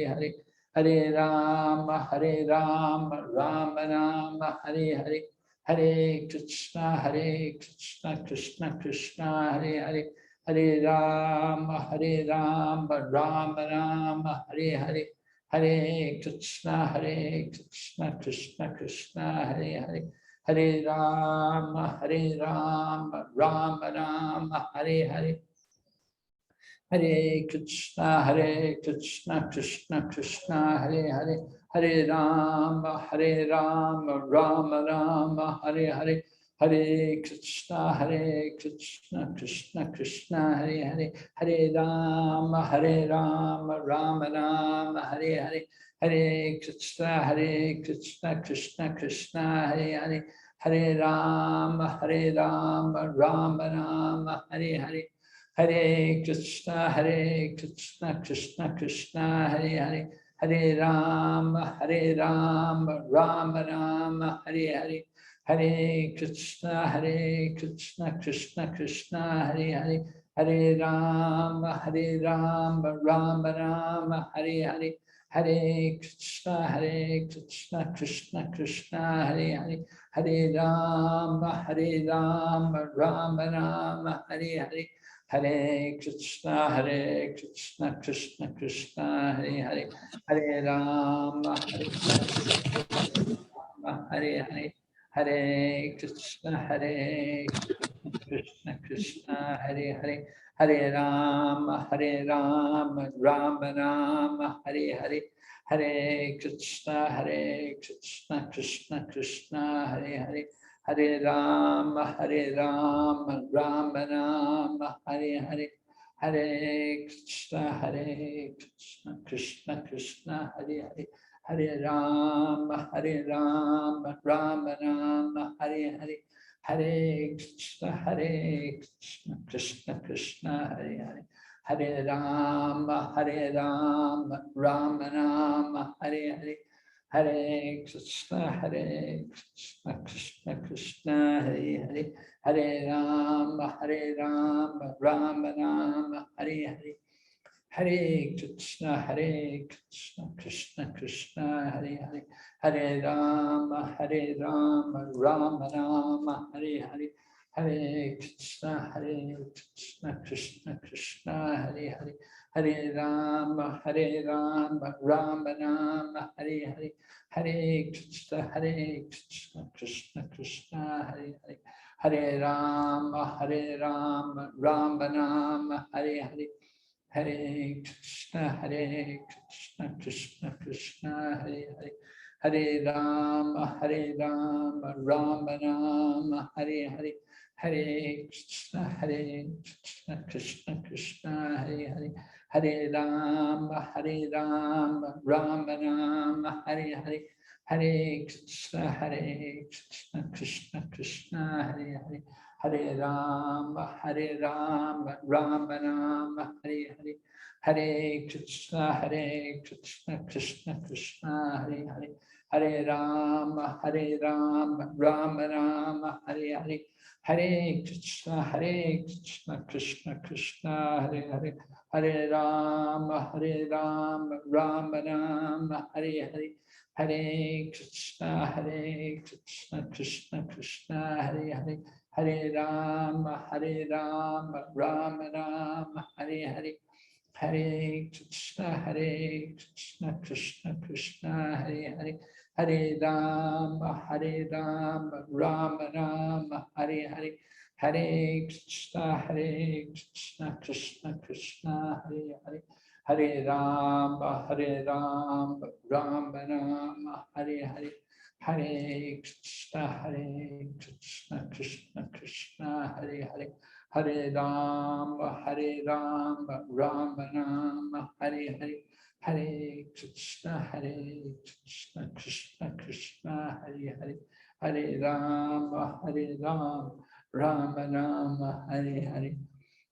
Hare Hare Rama Rama Hare Hare Hare Krishna Krishna Hare Hare Hare Rama Rama Hare Hare Hare Krishna Krishna Hare Hare Hare Rama Rama Hare Hare Hare Krishna Krishna Hare Hare Hare Rama Rama Hare Hare Hare Krishna Krishna Hare Hare Hare Rama Rama Hare Hare Hare Krishna Krishna Hare Hare Hare Rama Rama Hare Hare Hare Krishna Krishna Hare Hare Hare Rama Rama Hare Hare Hare Krishna Krishna Hare Hare Hare Rama Rama Hare Hare Hare Krishna Krishna Hare Hare Hare Rama Rama Hare Hare Hare Krishna Krishna Hare Hare Hare Rama Rama Hare Hare Hare Krishna Krishna Hare Hare Hare Rama Hare Hare Hare Krishna Krishna Hare Hare Hare Rama Rama Hare Hare Hare Krishna Krishna Hare Hare Hare Rama Rama Rama Hare Hare Hare Krishna, Krishna Krishna, Hare Hare, Hare Rama, Rama Rama, Hare Hare, Hare Krishna, Krishna Krishna, Hare Hare, Hare Rama, Rama Rama, Hare Hare, Hare Krishna, Krishna Krishna, Hare Hare, Hare Rama, Rama Rama, Hare Hare, Hare Krishna, Krishna Krishna, Hare Hare, Hare Rama, Rama Rama, Hare Hare, Hare Krishna, Krishna Krishna, Hare Hare, Hare Rama, Rama Rama, Hare Hare, Hare Krishna, Krishna Krishna, Hare Hare, Hare Rama, Rama Rama, Hare Hare, Hare Krishna, Krishna Krishna, Hare Hare, Hare Rama, Rama Rama, Hare Hare, Hare Krishna, Krishna Krishna, Hare Hare, Hare Rama, Rama Rama, Hare Hare, Hare Krishna, Krishna Krishna, Hare Hare, Hare Rama, Rama Rama, Hare Hare, Hare Krishna, Krishna Krishna, Hare Hare, Hare Rama, Rama Rama, Hare Hare, Hare Krishna, Krishna Krishna, Hare Hare, Hare Rama, Rama Rama, Hare Hare, Hare Krishna, Krishna Krishna, Hare Hare, Hare Rama, Rama Rama, Hare Hare, Hare Krishna, Krishna Krishna, Hare Hare, Hare Rama, Rama Rama, Hare Hare, Hare Krishna, Krishna Krishna, Hare Hare, Hare Rama, Rama Rama, Hare Hare, Hare Krishna, Krishna Krishna, Hare Hare, Hare Rama, Rama Rama, Hare Hare, Hare Krishna, Krishna Krishna, Hare Hare, Hare Rama, Rama Rama, Hare Hare,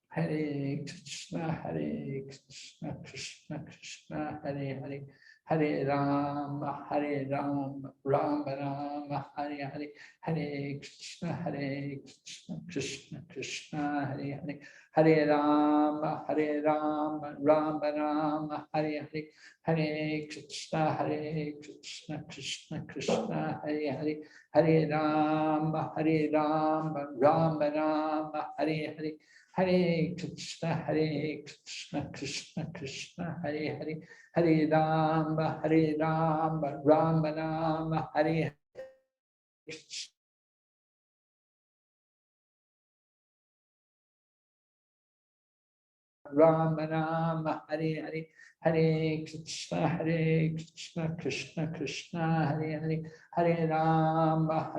Hare Krishna, Krishna Krishna, Hare Hare, Hare Rama, Rama Rama, Hare Hare, Hare Krishna, Krishna Krishna, Hare Hare, Hare Rama, Rama Rama, Hare Hare, Hare Krishna, Krishna Krishna, Hare Hare, Hare Rama, Rama Rama, Hare Hare, Hare Krishna, Krishna Krishna, Hare Hare, Hare Rama, Rama Rama, Hare Hare, Rama Rama, Hare Hare, Hare Krishna, Krishna Krishna, Hare Hare, Hare Rama,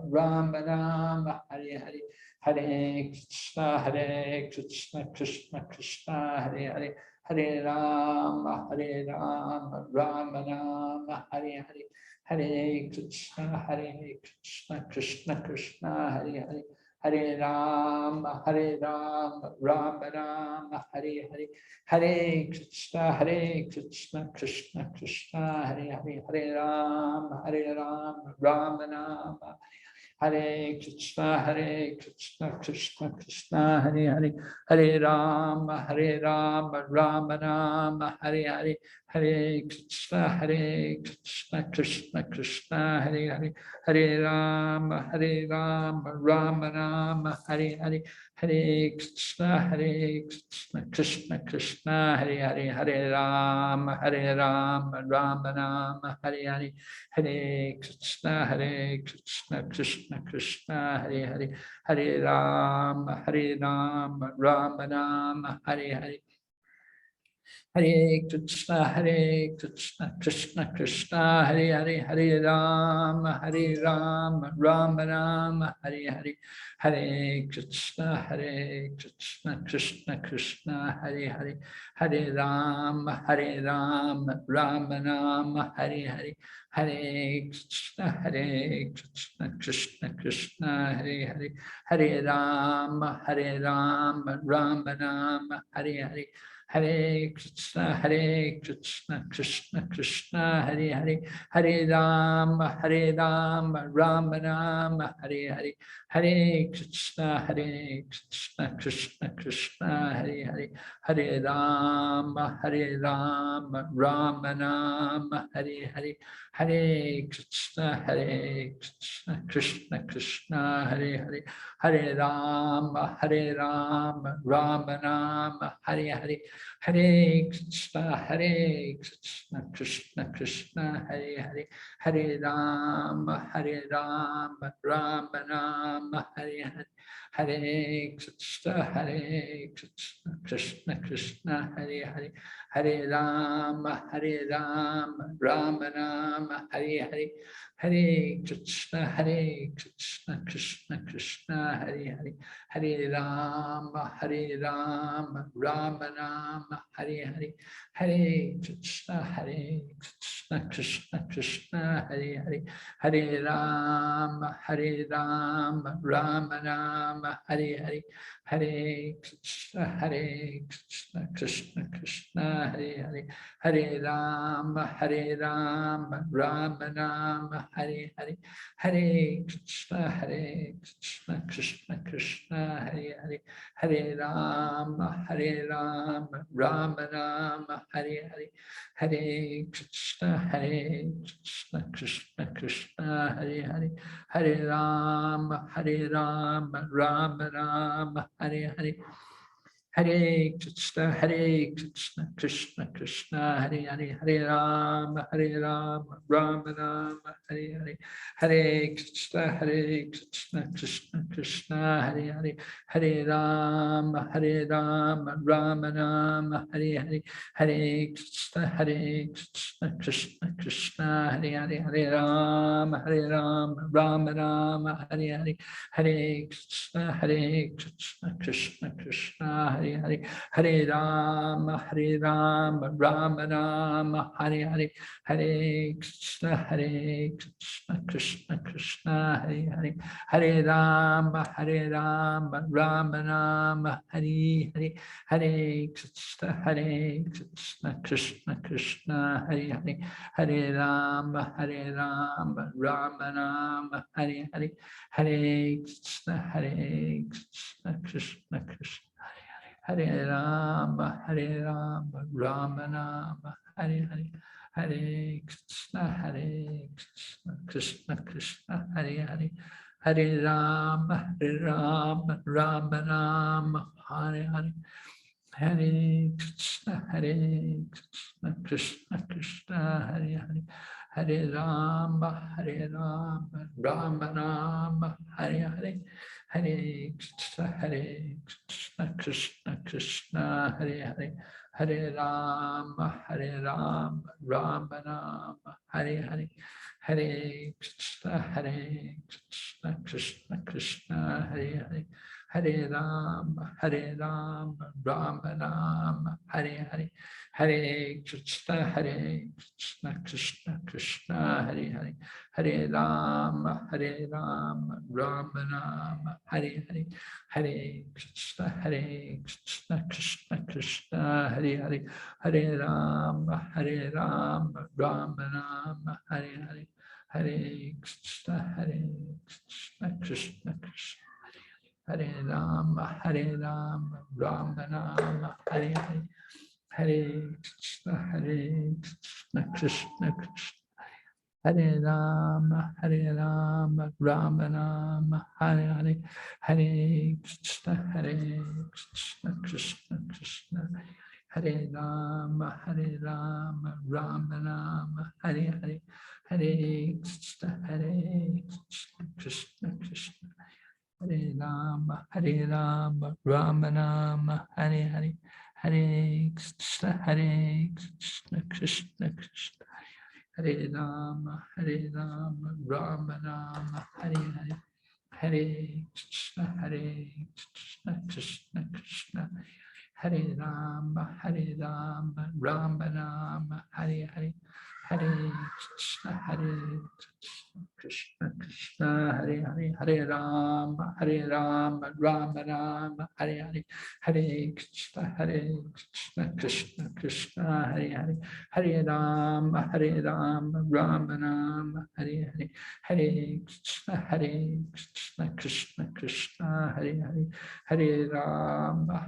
Rama Rama, Hare Hare, Hare Krishna, Krishna Krishna, Hare Hare, Hare Rama, Rama Rama, Hare Hare, Hare Krishna, Krishna Krishna, Hare Hare, Hare Rama, Rama Rama, Hare Hare, Hare Krishna, Krishna Krishna, Hare Hare, Hare Rama, Rama Rama, Hare Krishna, Krishna Krishna, Hare Hare, Hare Rama, Rama Rama, Hare Hare, Hare Krishna, Krishna Krishna, Hare Hare, Hare Rama, Rama Rama, Hare Hare, Hare Krishna, Krishna Krishna, Hare Hare, Hare Rama, Rama Rama, Hare Hare, Hare Krishna, Krishna Krishna, Hare Hare, Hare Rama, Rama Rama, Hare Hare, Hare Krishna, Krishna Krishna, Hare Hare, Hare Rama, Rama Rama, Hare Hare, Hare Krishna, Krishna Krishna, Hare Hare, Hare Rama, Rama Rama, Hare Hare, Hare Krishna, Krishna Krishna, Hare Hare, Hare Rama, Rama Rama, Hare Hare. Hare Krishna, Krishna Krishna, Hare Hare, Hare Rama, Rama Rama, Hare Hare, Hare Krishna, Krishna Krishna, Hare Hare, Hare Rama, Rama Rama, Hare Hare, Hare Krishna, Krishna Krishna, Hare Hare, Hare Rama, Rama Rama, Hare Hare. Hare Krishna, Krishna Krishna, Hare Hare, Hare Rama, Rama Rama, Hare Hare, Hare Krishna, Krishna Krishna, Hare Hare, Hare Rama, Rama Rama, Hare Hare, Hare Krishna, Krishna Krishna, Hare Hare, Hare Rama, Rama Rama, Hare Hare, Hare Krishna, Krishna Krishna, Hare Hare, Hare Rama, Rama Rama, Hare Hare, Hare Krishna, Krishna Krishna, Hare Hare, Hare Rama, Rama Rama, Hare Hare, Hare Krishna, Krishna Krishna, Hare Hare, Hare Rama, Rama Rama, Hare Hare, Hare Krishna, Krishna Krishna, Hare Hare, Hare Rama, Rama Rama, Hare Hare. Hare Krishna, Krishna Krishna, Hare Hare, Hare Rama, Rama Rama, Hare Hare, Hare Krishna, Krishna Krishna, Hare Hare, Hare Rama, Rama Rama, Hare Hare, Hare Krishna, Krishna Krishna, Hare Hare, Hare Rama, Rama Rama, Hare Hare, Hare Krishna, Krishna Krishna, Hare Hare, Hare Rama, Rama Rama, Hare Hare, Hare Krishna, Krishna Krishna, Hare Hare, Hare Rama, Rama Rama, Hare Hare, Hare Krishna, Krishna Krishna, Hare Hare, Hare Rama, Rama Rama, Hare Hare, Hare Krishna, Krishna Krishna, Hare Rama, Rama Rama, Hare Hare, Hare Krishna, Krishna Krishna, Hare Hare, Hare Rama, Rama Rama, Hare Hare, Hare Krishna, Krishna Krishna, Hare Hare, Hare Rama, Rama Rama, Hare Hare, Hare Krishna, Krishna Krishna, Hare Hare, Hare Rama, Rama Rama, Hare Hare, Hare Krishna, Krishna Krishna, Hare Hare, Hare Rama, Rama Rama, Hare Hare, Hare Krishna, Krishna Krishna, Hare Hare, Hare Rama, Rama Rama, Hare Hare, Hare Krishna, Krishna Krishna, Hare Hare, Hare Rama, Rama Rama, Hare Hare, Hare Krishna, Krishna Krishna, Hare Rama, Rama Rama, Hare Hare, Hare Krishna, Krishna Krishna, Hare Rama, Rama Rama, Hare Hare, Hare Krishna, Krishna Krishna, Hare Rama, Rama Rama, Hare Hare, Hare Krishna, Krishna, Hare Rama, Rama Rama, Hare Hare, Hare Krishna, Hare Krishna, Krishna Krishna, Hare Rama, Rama Rama, Hare Hare. Hare Krishna, Krishna Krishna, Hare Rama, Rama Rama, Hare Hare. Hare Krishna, Krishna Krishna, Hare Hare. Hare Rama, Rama Rama, Hare Hare. Hare Krishna, Krishna Krishna, Hare Hare. Hare Rama, Rama Rama, Hare Hare. Hare Krishna, Krishna Krishna, Hare Hare. Hare Rama,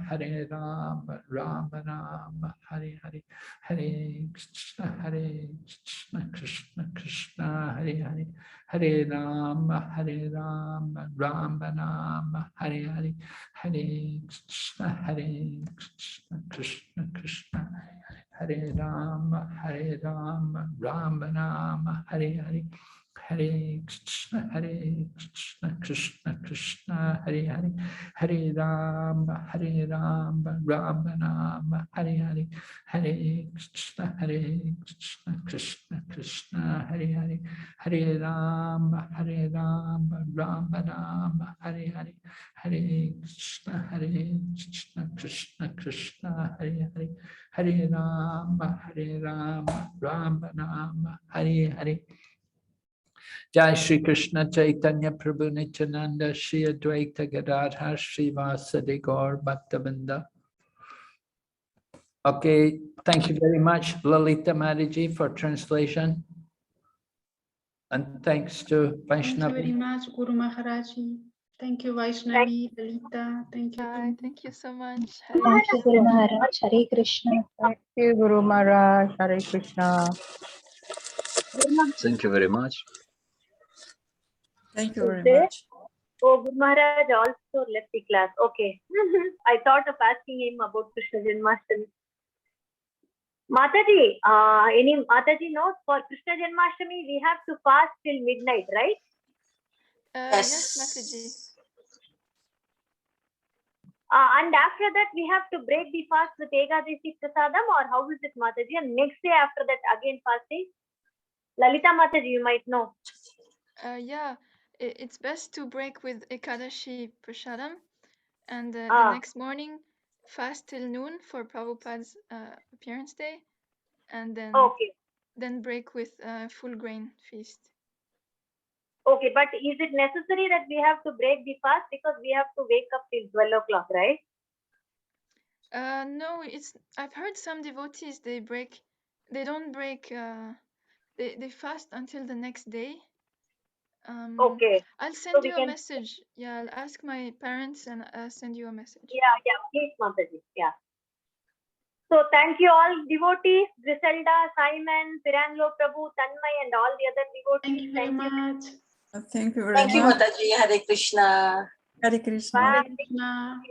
Rama Rama, Hare Hare. Hare Krishna, Krishna Krishna, Hare Hare. Hare Rama, Rama Rama, Hare Hare. Hare Krishna, Krishna Krishna, Hare Rama, Rama Rama, Hare Hare. Hare Krishna, Krishna Krishna, Hare Hare. Hare Rama, Rama Rama, Hare Hare. Hare Krishna, Krishna Krishna, Hare Hare. Hare Rama, Rama Rama, Hare Hare. Hare Krishna, Krishna Krishna, Hare Hare. Hare Rama, Rama Rama, Hare Hare. Jai Shri Krishna Chaitanya Prabhu Nityananda Shri Advaita Gadadhar Shri Vasadi Gaur Bhaktavinda. Okay, thank you very much, Lalita Mataji, for translation. And thanks to Vaishnavi. Thank you very much, Guru Maharaji. Thank you, Vaishnavi, Lalita. Thank you. Bye. Thank you so much. Thank you, Guru Maharaj. Hare Krishna. Thank you, Guru Maharaj. Hare Krishna. Thank you very much. Thank you very much. Oh, Guru Maharaj also left the class. Okay. I thought of asking him about Krishna Janmashtami. Mataji, any Mataji knows for Krishna Janmashtami we have to fast till midnight, right? Yes, Mataji. And after that we have to break the fast with Ekadashi Prasadam, or how is it, Mataji? And next day after that again fasting? Lalita Mataji, you might know. Yeah, it's best to break with Ekadashi Prasadam, and the next morning fast till noon for Prabhupada's appearance day, and then break with full grain feast. Okay, but is it necessary that we have to break the fast because we have to wake up till 12 o'clock, right? No, I've heard some devotees they don't break. They fast until the next day. Okay. I'll send you a message. Yeah, I'll ask my parents and send you a message. Yeah, please, Mataji. Yeah. So thank you all devotees, Griselda, Simon, Piranlo Prabhu, Tanmay, and all the other devotees. Thank you very much. Thank you very much. Thank you, Mataji. Hare Krishna. Hare Krishna. Bye. Hare Krishna.